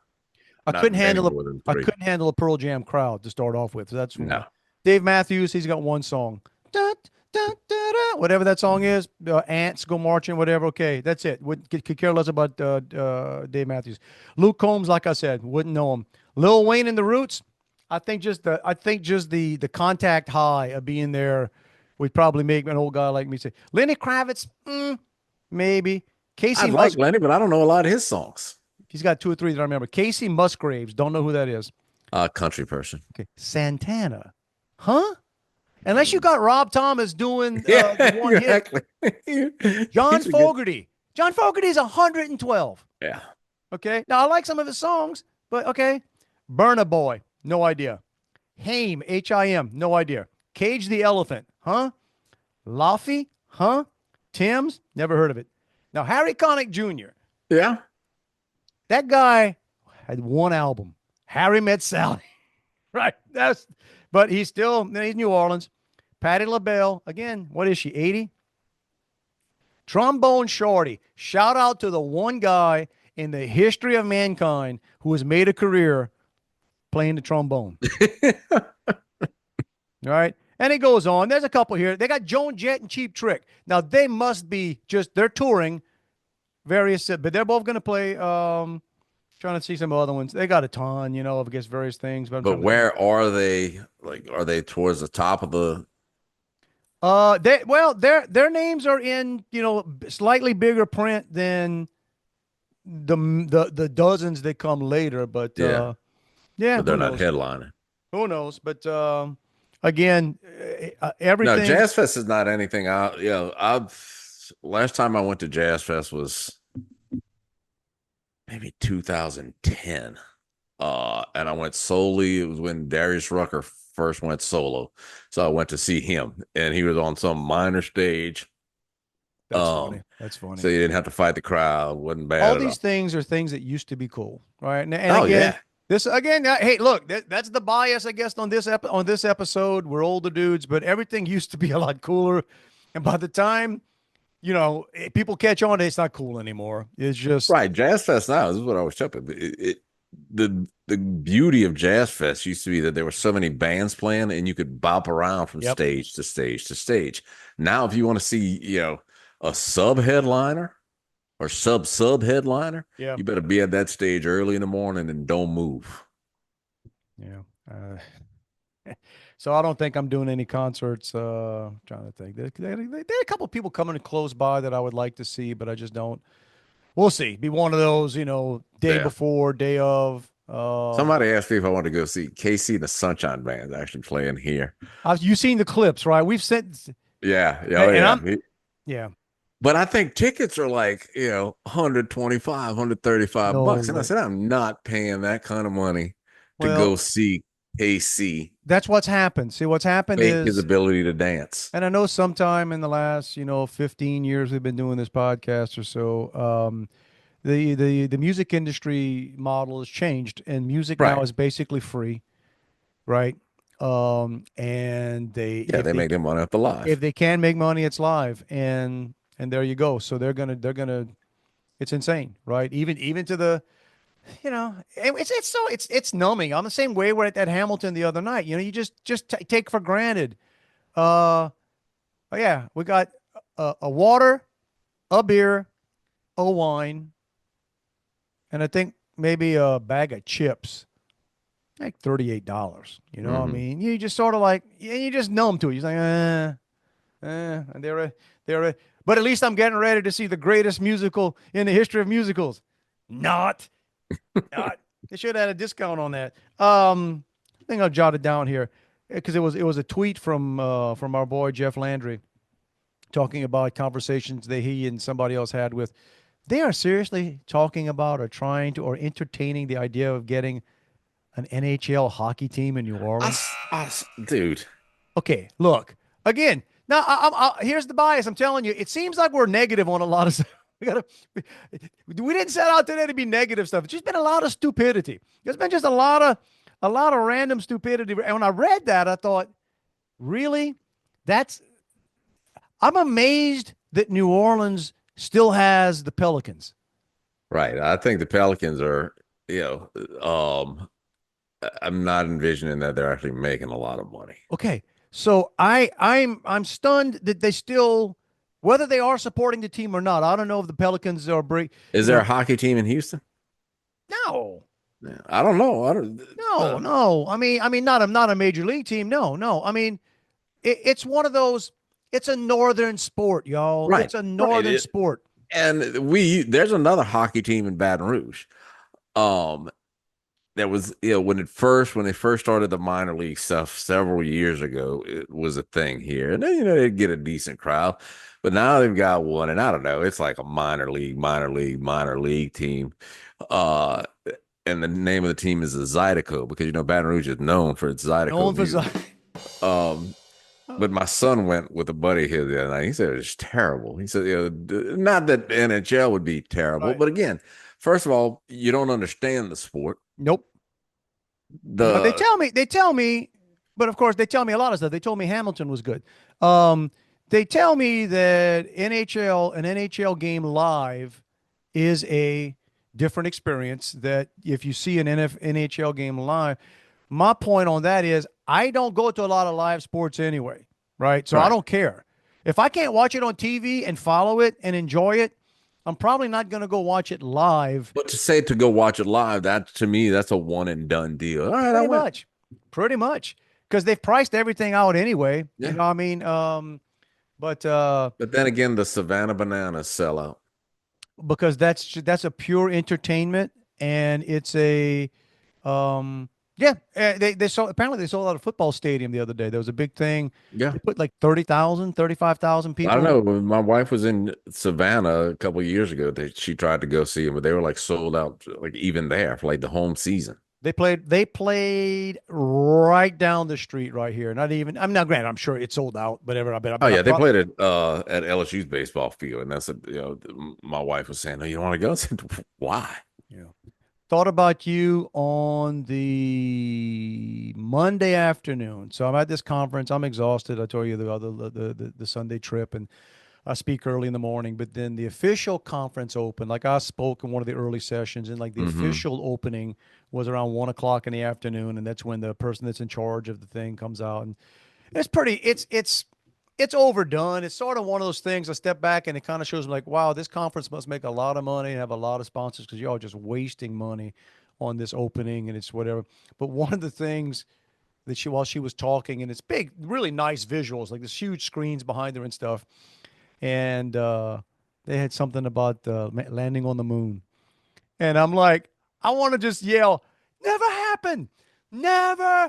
I not couldn't many handle more than I 3. couldn't handle a Pearl Jam crowd to start off with. So that's No. Dave Matthews. He's got 1 song. Da, da, da, da, whatever that song is. Ants go marching. Whatever. Okay, that's it. Could care less about Dave Matthews. Luke Combs, like I said, wouldn't know him. Lil Wayne and the Roots. I think just the contact high of being there would probably make an old guy like me say, Lenny Kravitz, maybe. I like Lenny, but I don't know a lot of his songs. He's got 2 or 3 that I remember. Casey Musgraves, don't know who that is. Country person. Okay, Santana, huh? Unless you got Rob Thomas doing Yeah, the one exactly. hit. John He's a Fogerty. John Fogerty's 112. Yeah. Okay, now I like some of his songs, but okay. Burna Boy, no idea. Haim, H-I-M, no idea. Cage the Elephant, huh? Laffy, huh? Tim's, never heard of it. Now, Harry Connick Jr., Yeah. that guy had 1 album, Harry Met Sally. Right. But he's New Orleans. Patti LaBelle, again, what is she, 80? Trombone Shorty. Shout out to the one guy in the history of mankind who has made a career playing the trombone. All right. And it goes on. There's a couple here. They got Joan Jett and Cheap Trick. Now, they must be they're touring various, but they're both going to play. Trying to see some other ones. They got a ton, of, I guess, various things. But where are they? Like, are they towards the top of the? Their names are in, slightly bigger print than the dozens that come later. But But they're not headlining. Who knows? But again, everything. No, Jazz Fest is not anything. Last time I went to Jazz Fest was maybe 2010. And I went solely. It was when Darius Rucker first went solo. So I went to see him, and he was on some minor stage. That's funny. That's funny. So you didn't have to fight the crowd. Wasn't bad. All these things are things that used to be cool, right? And again, yeah. This again, hey, look, that's the bias, I guess, on this episode. We're older dudes, but everything used to be a lot cooler. And by the time, people catch on, it's not cool anymore. It's just right. Jazz Fest now, this is what I was telling you. The beauty of Jazz Fest used to be that there were so many bands playing, and you could bop around from stage to stage to stage. Now, if you want to see, a sub headliner or sub headliner, you better be at that stage early in the morning and don't move. Yeah. So I don't think I'm doing any concerts. Trying to think. There are a couple of people coming close by that I would like to see, but I just don't. We'll see. Be one of those, day before, day of. Somebody asked me if I wanted to go see KC and the Sunshine Band's actually playing here. You've seen the clips, right? We've sent. Yeah. But I think tickets are like, $125, $135. And I said, I'm not paying that kind of money to go see KC. That's what's happened. See, what's happened is his ability to dance. And I know sometime in the last, 15 years we've been doing this podcast or so, the music industry model has changed, and music now is basically free, right? And they make their money off the live. If they can make money, it's live, and there you go. So they're gonna, it's insane, right? Even to the. It's numbing. I'm the same way we're at Hamilton the other night. You just take for granted. We got a water, a beer, a wine, and I think maybe a bag of chips, like $38. You know, I Hmm. mean, you just sort of like, you just numb to it. You're like, and they're, but at least I'm getting ready to see the greatest musical in the history of musicals. Not, not. They should have had a discount on that. I think I'll jot it down here because it was a tweet from our boy Jeff Landry talking about conversations that he and somebody else had with. They are seriously talking about or trying to or entertaining the idea of getting an NHL hockey team in New Orleans. Dude, Okay, look again. Now, here's the bias. I'm telling you, it seems like we're negative on a lot of stuff. We gotta. We didn't set out today to be negative stuff. It's just been a lot of stupidity. There's been just a lot of random stupidity. And when I read that, I thought, really, that's. I'm amazed that New Orleans still has the Pelicans. right. I think the Pelicans are, I'm not envisioning that they're actually making a lot of money. Okay, so I'm stunned that they still, whether they are supporting the team or not. I don't know if the Pelicans are break. Is You there a know, hockey team in Houston? no, Yeah, I don't know. I don't. no, no. I mean, not a major league team. No, no. I mean, it's one of those. It's a northern sport, y'all. Right, It's a right. northern sport. And there's another hockey team in Baton Rouge. Um, that was when they first started the minor league stuff several years ago, it was a thing here, and then they'd get a decent crowd. But now they've got one, and I don't know, it's like a minor league team. Uh, and the name of the team is the Zydeco because Baton Rouge is known for its Zydeco Known for music. Um, but my son went with a buddy here the other night. He said it's terrible. He said, not that NHL would be terrible, right. but again, first of all, you don't understand the sport. Nope. Now The they tell me, but of course they tell me a lot of stuff. They told me Hamilton was good. Um, they tell me that an NHL game live is a different experience. That if you see an NHL game live, my point on that is I don't go to a lot of live sports anyway, right? So I Right. don't care. If I can't watch it on TV and follow it and enjoy it, I'm probably not going to go watch it live. But to say to go watch it live, that to me, that's a one and done deal. All right, I Pretty went. much, pretty much, because they've priced everything out anyway. You Yeah. know what I mean? But But then again, the Savannah Bananas sell out. because that's a pure entertainment, and it's a yeah. They sold, apparently they sold out a football stadium the other day. There was a big thing. Yeah. They put like 30,000, 35,000 I don't people. know. When my wife was in Savannah a couple of years ago, she tried to go see them, but they were like sold out, like even there for like the home season. They played right down the street right here. Not even. I'm not granted. I'm sure it's sold out. Whatever. I Oh bet. yeah, they played at LSU's baseball field, and that's my wife was saying, "No, you don't want to go." I said, "Why?" Yeah. Thought about you on the Monday afternoon. So I'm at this conference. I'm exhausted. I told you the Sunday trip, and I speak early in the morning. But then the official conference opened. Like I spoke in one of the early sessions, and like the Hmm. official opening was around 1 o'clock in the afternoon, and that's when the person that's in charge of the thing comes out, and it's pretty. It's overdone. It's sort of one of those things. I step back and it kind of shows me like, wow, this conference must make a lot of money and have a lot of sponsors because y'all just wasting money on this opening and it's whatever. But one of the things that while she was talking, and it's big, really nice visuals, like this huge screens behind her and stuff, and they had something about landing on the moon, and I'm like, I want to just yell, never happened, never.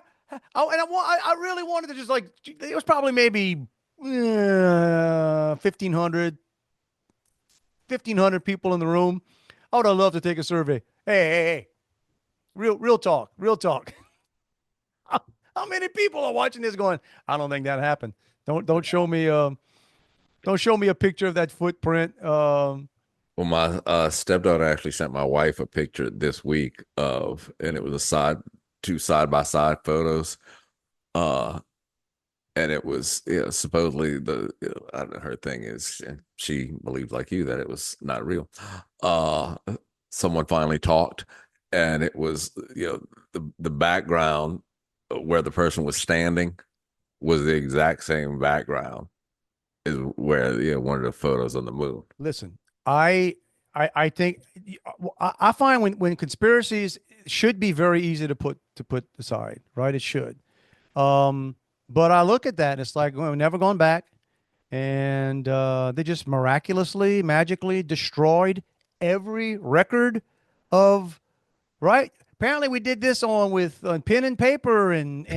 I really wanted to just like, it was probably maybe 1,500 people in the room. I would have loved to take a survey. Hey, real talk, real talk. How many people are watching this going, I don't think that happened. Don't show me don't show me a picture of that footprint. Well, my stepdaughter actually sent my wife a picture this week and it was two side by side photos. Uh, and it was supposedly I don't know, her thing is, and she believes like you that it was not real. uh Someone finally talked, and it was the background where the person was standing was the exact same background as where one of the photos on the moon. Listen, I I think I find when conspiracies should be very easy to put aside, right? It should. But I look at that and it's like, well, we're never going back. And they just miraculously, magically destroyed every record of, right? Apparently we did this on pen and paper and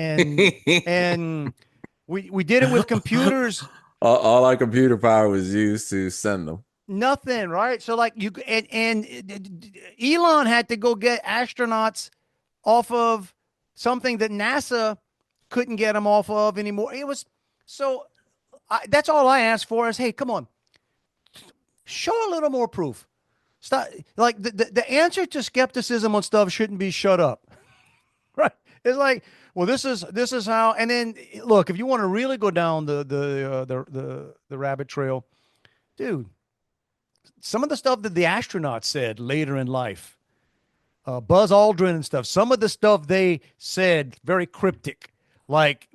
we did it with computers. All our computer power was used to send them. Nothing, right? So like and Elon had to go get astronauts off of something that NASA couldn't get them off of anymore. It was so that's all I ask for is, hey, come on, show a little more proof. Stop. Like the answer to skepticism on stuff shouldn't be shut up, right? It's like, well, this is how. And then look, if you want to really go down the rabbit trail, dude, some of the stuff that the astronauts said later in life, Buzz Aldrin and stuff, some of the stuff they said very cryptic, like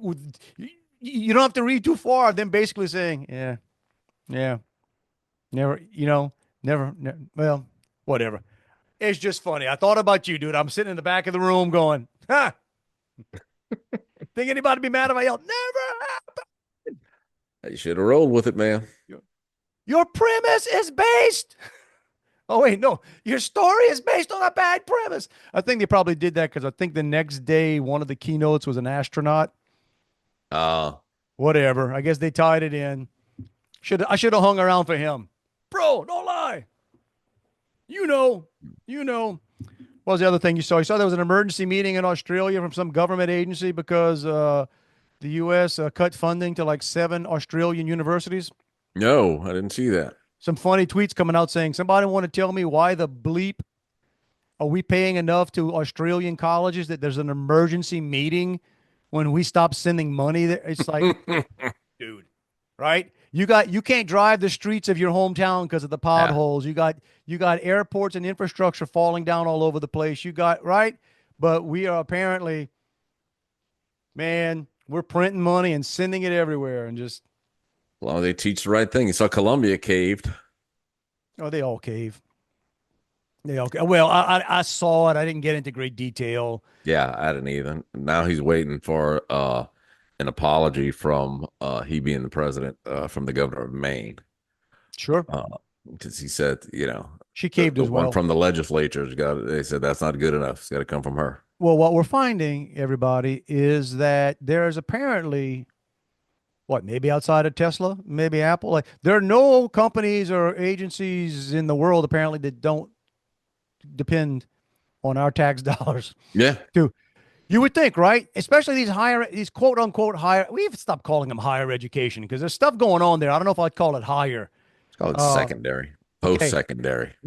you don't have to read too far. Them basically saying, yeah, yeah, never, well, whatever. It's just funny. I thought about you, dude. I'm sitting in the back of the room going, ha. Think anybody be mad if I yelled, never happened? You should have rolled with it, man. Your premise is based. Oh, wait, no. Your story is based on a bad premise. I think they probably did that because I think the next day one of the keynotes was an astronaut. Whatever. I guess they tied it in. I should have hung around for him. Bro, don't lie. You know. What was the other thing you saw? You saw there was an emergency meeting in Australia from some government agency because the U.S. Cut funding to like 7 Australian universities. No, I didn't see that. Some funny tweets coming out saying, somebody want to tell me why the bleep are we paying enough to Australian colleges that there's an emergency meeting when we stop sending money there? It's like, dude, right? You can't drive the streets of your hometown because of the potholes. You got airports and infrastructure falling down all over the place. You got, right? But we are apparently, man, we're printing money and sending it everywhere and just. As long as they teach the right thing. You saw Columbia caved. Oh, they all cave. Well, I saw it. I didn't get into great detail. Yeah, I didn't either. Now he's waiting for an apology from he being the president from the governor of Maine. Sure. Because he said, she caved the as well. one from the legislature. They said that's not good enough. It's got to come from her. Well, what we're finding, everybody, is that there's apparently, maybe outside of Tesla, maybe Apple, like there are no companies or agencies in the world apparently that don't depend on our tax dollars. Yeah. You would think, right? Especially these quote unquote higher. We've stopped calling them higher education because there's stuff going on there. I don't know if I'd call it higher. It's called secondary, post-secondary. Okay.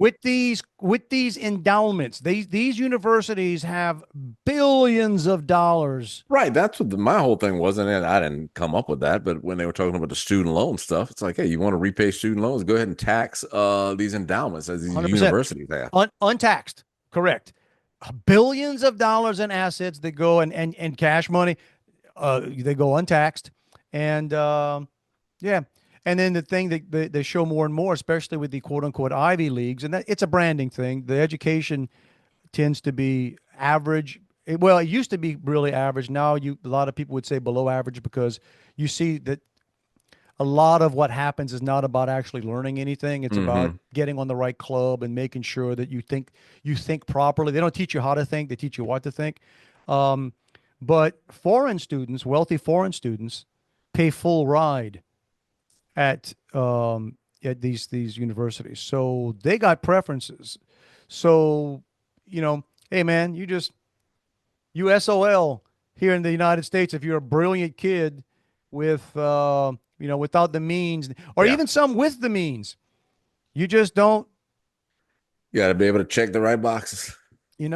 With these endowments, these universities have billions of dollars. Right. That's what my whole thing wasn't. And I didn't come up with that. But when they were talking about the student loan stuff, it's like, hey, you want to repay student loans? Go ahead and tax these endowments as these 100%. Universities have. Untaxed. Correct. Billions of dollars in assets that go and cash money. They go untaxed. And yeah. And then the thing that they show more and more, especially with the quote unquote Ivy Leagues, and it's a branding thing. The education tends to be average. It used to be really average. Now a lot of people would say below average because you see that a lot of what happens is not about actually learning anything. It's about getting on the right club and making sure that you think properly. They don't teach you how to think; they teach you what to think. But wealthy foreign students, pay full ride at these universities, so they got preferences. So hey man, you SOL here in the United States if you're a brilliant kid with without the means, or even some with the means, you just don't. You got to be able to check the right boxes. And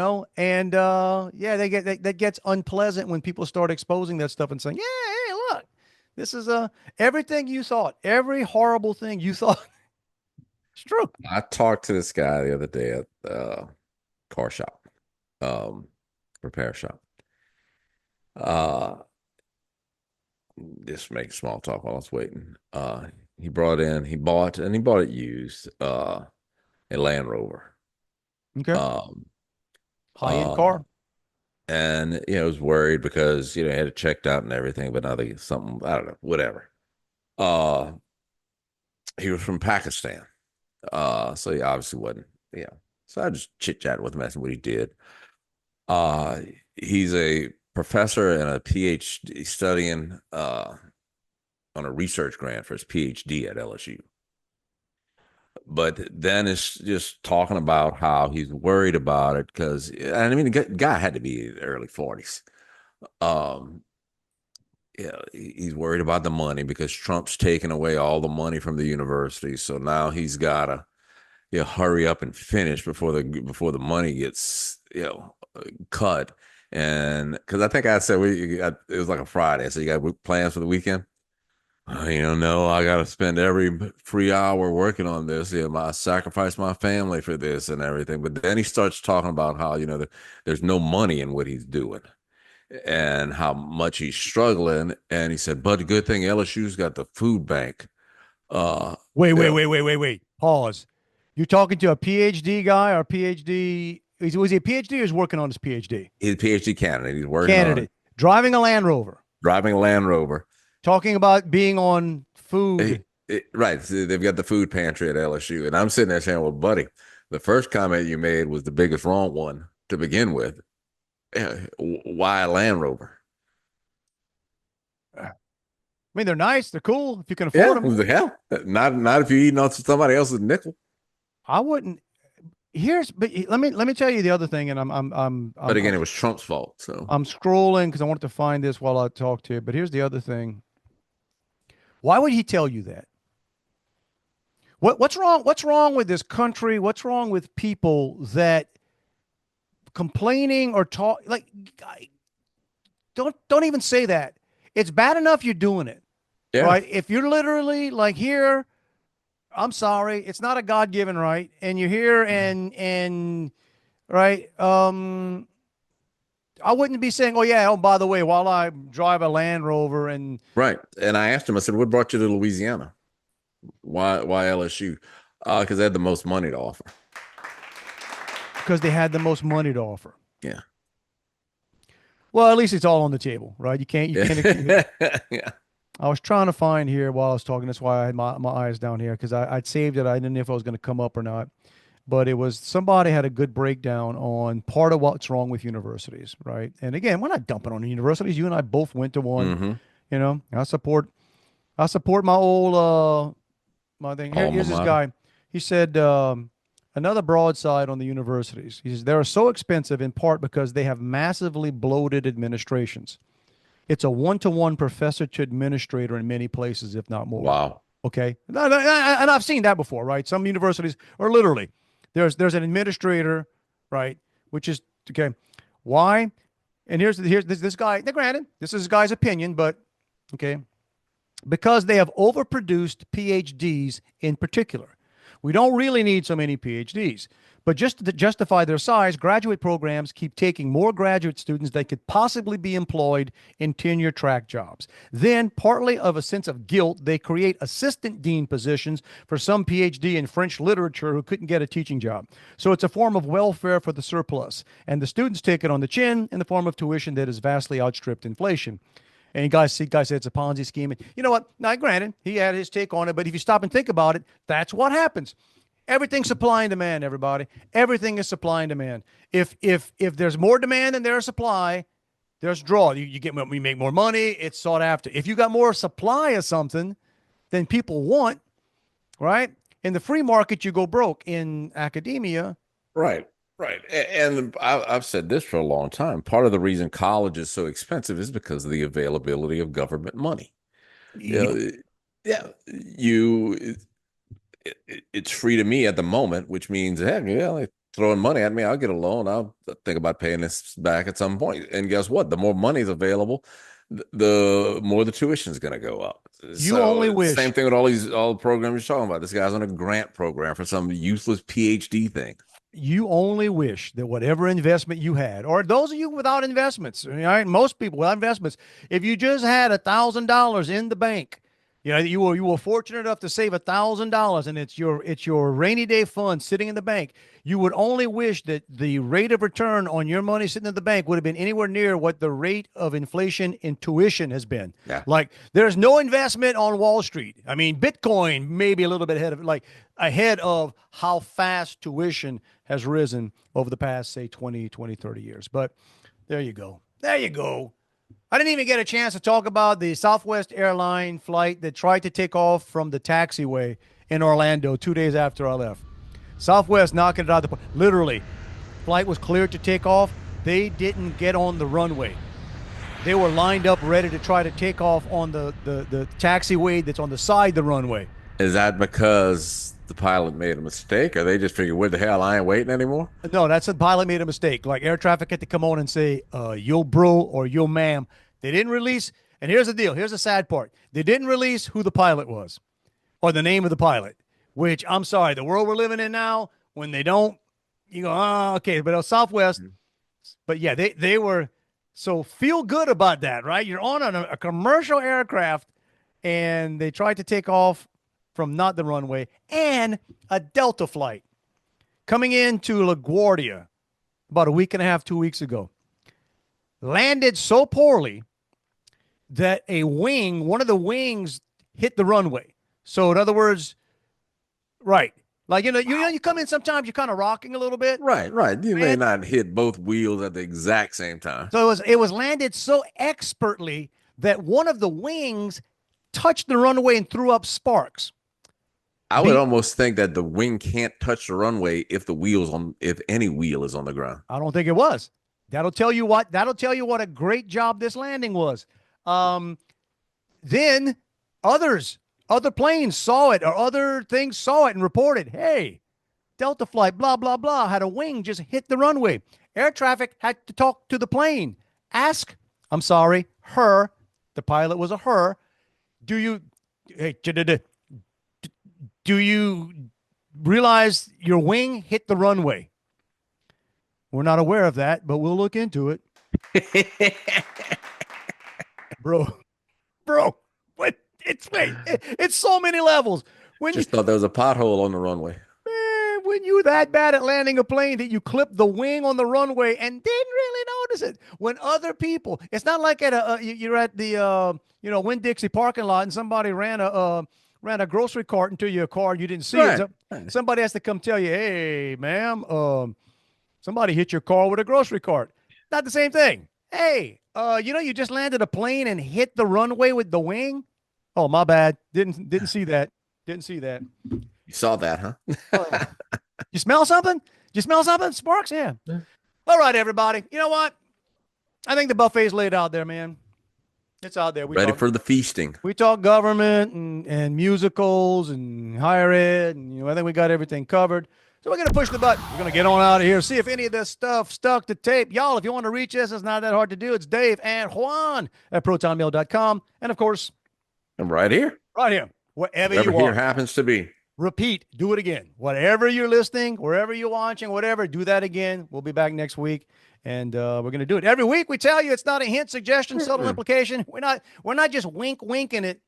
that gets unpleasant when people start exposing that stuff and saying, yeah, hey, look. This is everything you thought, every horrible thing you thought. It's true. I talked to this guy the other day at the car shop, repair shop. Just make small talk while I was waiting. He bought it used. a Land Rover. Okay. Um, High-end uh, car. and was worried because he had it checked out and everything, but nothing, something, I don't know, whatever. Uh, he was from Pakistan, so he obviously wasn't, So I just chit chatted with him, asking what he did. Uh, he's a professor and a PhD studying on a research grant for his PhD at LSU. But then it's just talking about how he's worried about it because, I mean, the guy had to be in the early 40s. Um, he's worried about the money because Trump's taking away all the money from the university. So now he's got to hurry up and finish before the money gets cut. And because I think I said it was like a Friday, so you got plans for the weekend. No, I got to spend every free hour working on this. I sacrifice my family for this and everything. But then he starts talking about how there's no money in what he's doing and how much he's struggling. And he said, but the good thing LSU's got the food bank. Wait. Pause. You're talking to a PhD guy or PhD? Was he a PhD or is working on his PhD? He's a PhD candidate. He's working Candidate. Driving a Land Rover. Driving a Land Rover. Talking about being on food. Right. So they've got the food pantry at LSU. And I'm sitting there saying, well, buddy, the first comment you made was the biggest wrong one to begin with. Why a Land Rover? I mean, they're nice. They're cool if you can afford them. Yeah. Not if you're eating off somebody else's nickel. I wouldn't. But let me tell you the other thing, and But again, it was Trump's fault. So I'm scrolling because I wanted to find this while I talk to you. But here's the other thing. Why would he tell you that? What's wrong? What's wrong with this country? What's wrong with people that complaining or talk like? Don't even say that. It's bad enough you're doing it, right? If you're literally like here, I'm sorry, it's not a God-given right, and you're here and right. I wouldn't be saying, oh, by the way, while I drive a Land Rover and right. And I asked him, I said, what brought you to Louisiana? Why LSU? Because they had the most money to offer. Because they had the most money to offer. Yeah. Well, at least it's all on the table, right? You can't. Yeah. I was trying to find here while I was talking. That's why I had my eyes down here because I'd saved it. I didn't know if I was going to come up or not. But it was somebody had a good breakdown on part of what's wrong with universities, right? And again, we're not dumping on the universities. You and I both went to one. Mm-hmm. I support my old my thing. Here's this guy. He said another broadside on the universities. He says they're so expensive in part because they have massively bloated administrations. It's a one-to-one professor to administrator in many places, if not more. Wow. Okay. And I've seen that before, right? Some universities are literally there's an administrator, right? Which is okay. Why? And here's this guy. Now, granted, this is this guy's opinion, but okay, because they have overproduced PhDs in particular. We don't really need so many PhDs. But just to justify their size, graduate programs keep taking more graduate students that could possibly be employed in tenure track jobs. Then, partly of a sense of guilt, they create assistant dean positions for some PhD in French literature who couldn't get a teaching job. So it's a form of welfare for the surplus. And the students take it on the chin in the form of tuition that has vastly outstripped inflation. And you guys said it's a Ponzi scheme. And you know what? Now, granted, he had his take on it, but if you stop and think about it, that's what happens. Everything's supply and demand, everybody. Everything is supply and demand. If there's more demand than there's supply, there's draw. We make more money. It's sought after. If you got more supply of something than people want, right? In the free market, you go broke. In academia, right. And I've said this for a long time. Part of the reason college is so expensive is because of the availability of government money. It's free to me at the moment, which means, heck, like throwing money at me, I'll get a loan. I'll think about paying this back at some point. And guess what? The more money is available, the more the tuition is going to go up. You only wish. Same thing with all the programs you're talking about. This guy's on a grant program for some useless PhD thing. You only wish that whatever investment you had, or those of you without investments, right? Most people without investments, if you just had $1,000 in the bank, You know, you were fortunate enough to save $1,000, and it's your rainy day fund sitting in the bank. You would only wish that the rate of return on your money sitting in the bank would have been anywhere near what the rate of inflation in tuition has been. Yeah. Like there's no investment on Wall Street. I mean, Bitcoin maybe a little bit ahead of how fast tuition has risen over the past, say, 20, 30 years. But there you go. There you go. I didn't even get a chance to talk about the Southwest airline flight that tried to take off from the taxiway in Orlando 2 days after I left. Southwest knocking it out of the park. Literally, flight was cleared to take off. They didn't get on the runway. They were lined up ready to try to take off on the taxiway that's on the side of the runway. Is that because the pilot made a mistake, or they just figured, what the hell, I ain't waiting anymore? No, that's the pilot made a mistake. Like air traffic had to come on and say, yo, bro, or yo, ma'am. They didn't release. And here's the deal. Here's the sad part. They didn't release who the pilot was or the name of the pilot, which I'm sorry, the world we're living in now, when they don't, you go, oh, okay. But Southwest, but yeah, they were. So feel good about that, right? You're on a commercial aircraft and they tried to take off from not the runway, and a Delta flight coming into LaGuardia about a week and a half, 2 weeks ago, landed so poorly that one of the wings hit the runway. So in other words, right. Like, you come in sometimes you're kind of rocking a little bit. Right. You may not hit both wheels at the exact same time. So it was landed so expertly that one of the wings touched the runway and threw up sparks. I would almost think that the wing can't touch the runway if any wheel is on the ground. I don't think it was. That'll tell you what a great job this landing was. Then other planes saw it, or other things saw it and reported, hey, Delta flight, blah, blah, blah, had a wing just hit the runway. Air traffic had to talk to the plane. Her, the pilot was a her, do you realize your wing hit the runway? We're not aware of that, but we'll look into it. Bro, it's so many levels. Thought there was a pothole on the runway. Man, when you're that bad at landing a plane that you clip the wing on the runway and didn't really notice it, when other people, it's not like you're at the Winn-Dixie parking lot and somebody ran a grocery cart into your car and you didn't see it. So somebody has to come tell you, hey, ma'am, somebody hit your car with a grocery cart. Not the same thing. Hey, you just landed a plane and hit the runway with the wing. Oh, my bad. Didn't see that. Didn't see that. You saw that, huh? You smell something? Sparks? Yeah. All right, everybody. You know what? I think the buffet's laid out there, man. It's out there. Ready for the feasting. We talk government and musicals and higher ed, and I think we got everything covered. So we're going to push the button. We're going to get on out of here, see if any of this stuff stuck to tape. Y'all, if you want to reach us, it's not that hard to do. It's Dave and Juan at protonmail.com. And, of course, I'm right here. Right here. Wherever you here are. happens to be. Repeat. Do it again. Whatever you're listening, wherever you're watching, whatever, do that again. We'll be back next week. And we're going to do it every week. We tell you it's not a hint, suggestion, subtle implication. We're not just winking it.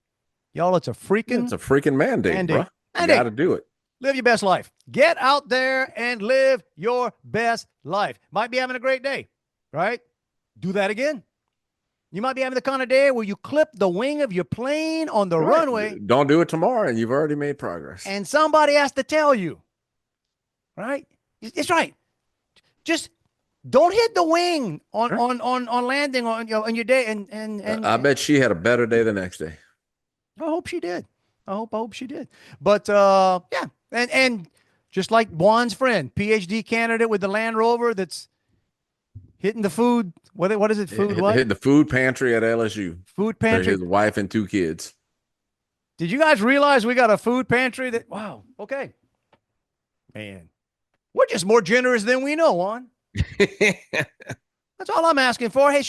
Y'all, it's a freaking mandate, bro. You got to do it. Live your best life. Get out there and live your best life. Might be having a great day, right? Do that again. You might be having the kind of day where you clip the wing of your plane on the runway. Don't do it tomorrow, and you've already made progress. And somebody has to tell you, right? It's right. Just don't hit the wing on landing on your day. And I bet she had a better day the next day. I hope she did. I hope she did. But yeah, and just like Juan's friend, PhD candidate with the Land Rover that's hitting the food. What is it? Food what? Hitting the food pantry at LSU. Food pantry. His wife and 2 kids. Did you guys realize we got a food pantry that? Wow. Okay. Man, we're just more generous than we know, Juan. That's all I'm asking for. Hey,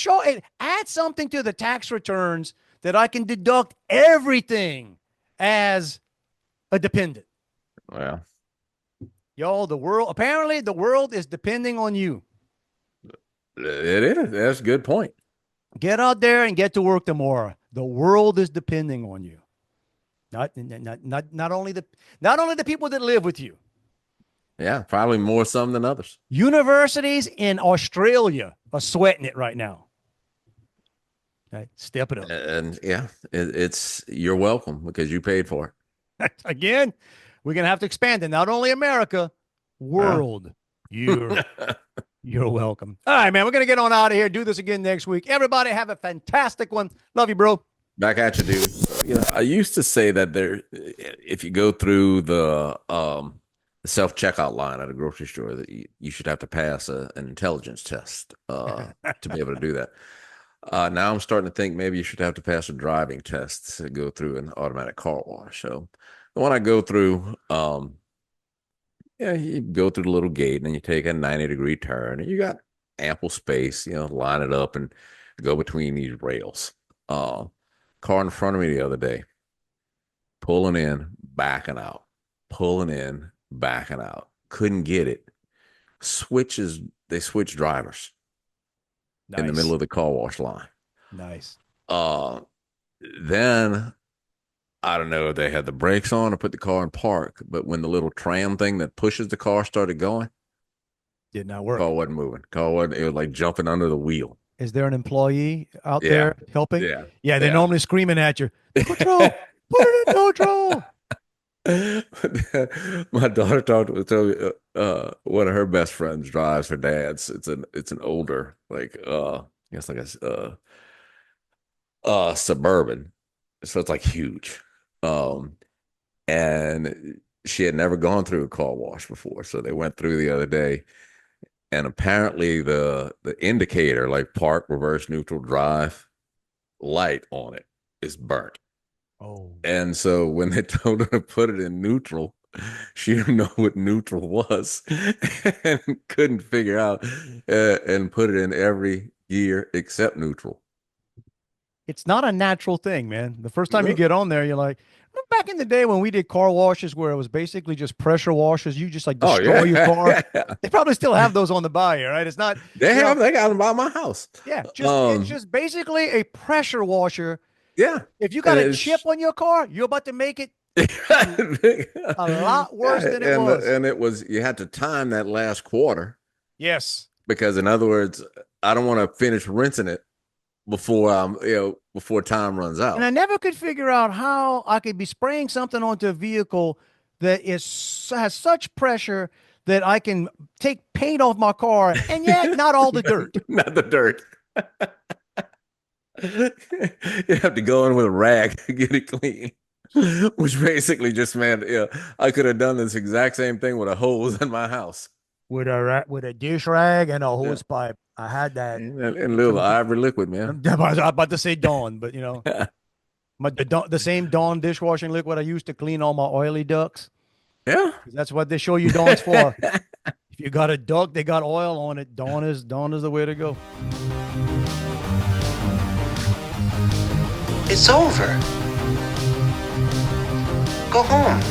add something to the tax returns that I can deduct everything as a dependent. Well, y'all, apparently the world is depending on you. It is. That's a good point. Get out there and get to work tomorrow. The world is depending on you. Not only the people that live with you. Yeah, probably more some than others. Universities in Australia are sweating it right now. Okay, step it up. And yeah, it's you're welcome because you paid for it. Again, we're gonna have to expand it. Not only America, world. You're welcome. All right, man. We're gonna get on out of here. Do this again next week. Everybody have a fantastic one. Love you, bro. Back at you, dude. You know, I used to say that if you go through the self-checkout line at a grocery store, that you should have to pass an intelligence test to be able to do that. Now I'm starting to think maybe you should have to pass a driving test to go through an automatic car wash. So the one I go through, you go through the little gate and then you take a 90-degree turn and you got ample space, line it up and go between these rails. Car in front of me the other day, pulling in, backing out, pulling in, backing out. Couldn't get it. They switch drivers. Nice. In the middle of the car wash line. Nice. Then I don't know if they had the brakes on or put the car in park, but when the little tram thing that pushes the car started going, did not work. Car wasn't moving. It was like jumping under the wheel. Is there an employee out there helping? Yeah. They're normally screaming at you. Control, put it in neutral. My daughter told me one of her best friends drives her dad's. It's an older, like a Suburban, so it's like huge. And she had never gone through a car wash before, so they went through the other day, and apparently the indicator, like park, reverse, neutral, drive light on it, is burnt. Oh. And so when they told her to put it in neutral, she didn't know what neutral was and couldn't figure out and put it in every gear except neutral. It's not a natural thing, man. The first time you get on there, you're like, back in the day when we did car washes where it was basically just pressure washes, you just like destroy your car. They probably still have those on the buy, right? It's not. They got them by my house. Yeah. It's just basically a pressure washer. Yeah. If you got a chip on your car, you're about to make it a lot worse than it was. And it was, you had to time that last quarter. Yes. Because in other words, I don't want to finish rinsing it before before time runs out. And I never could figure out how I could be spraying something onto a vehicle that has such pressure that I can take paint off my car and yet not all the dirt. Not the dirt. You have to go in with a rag to get it clean, which basically just meant, I could have done this exact same thing with a hose in my house. With a dish rag and a hose pipe. I had that. And a little ivory liquid, man. I was about to say Dawn, but the same Dawn dishwashing liquid I used to clean all my oily ducks. Yeah. That's what they show you Dawn's for. If you got a duck, they got oil on it. Dawn is the way to go. It's over. Go home.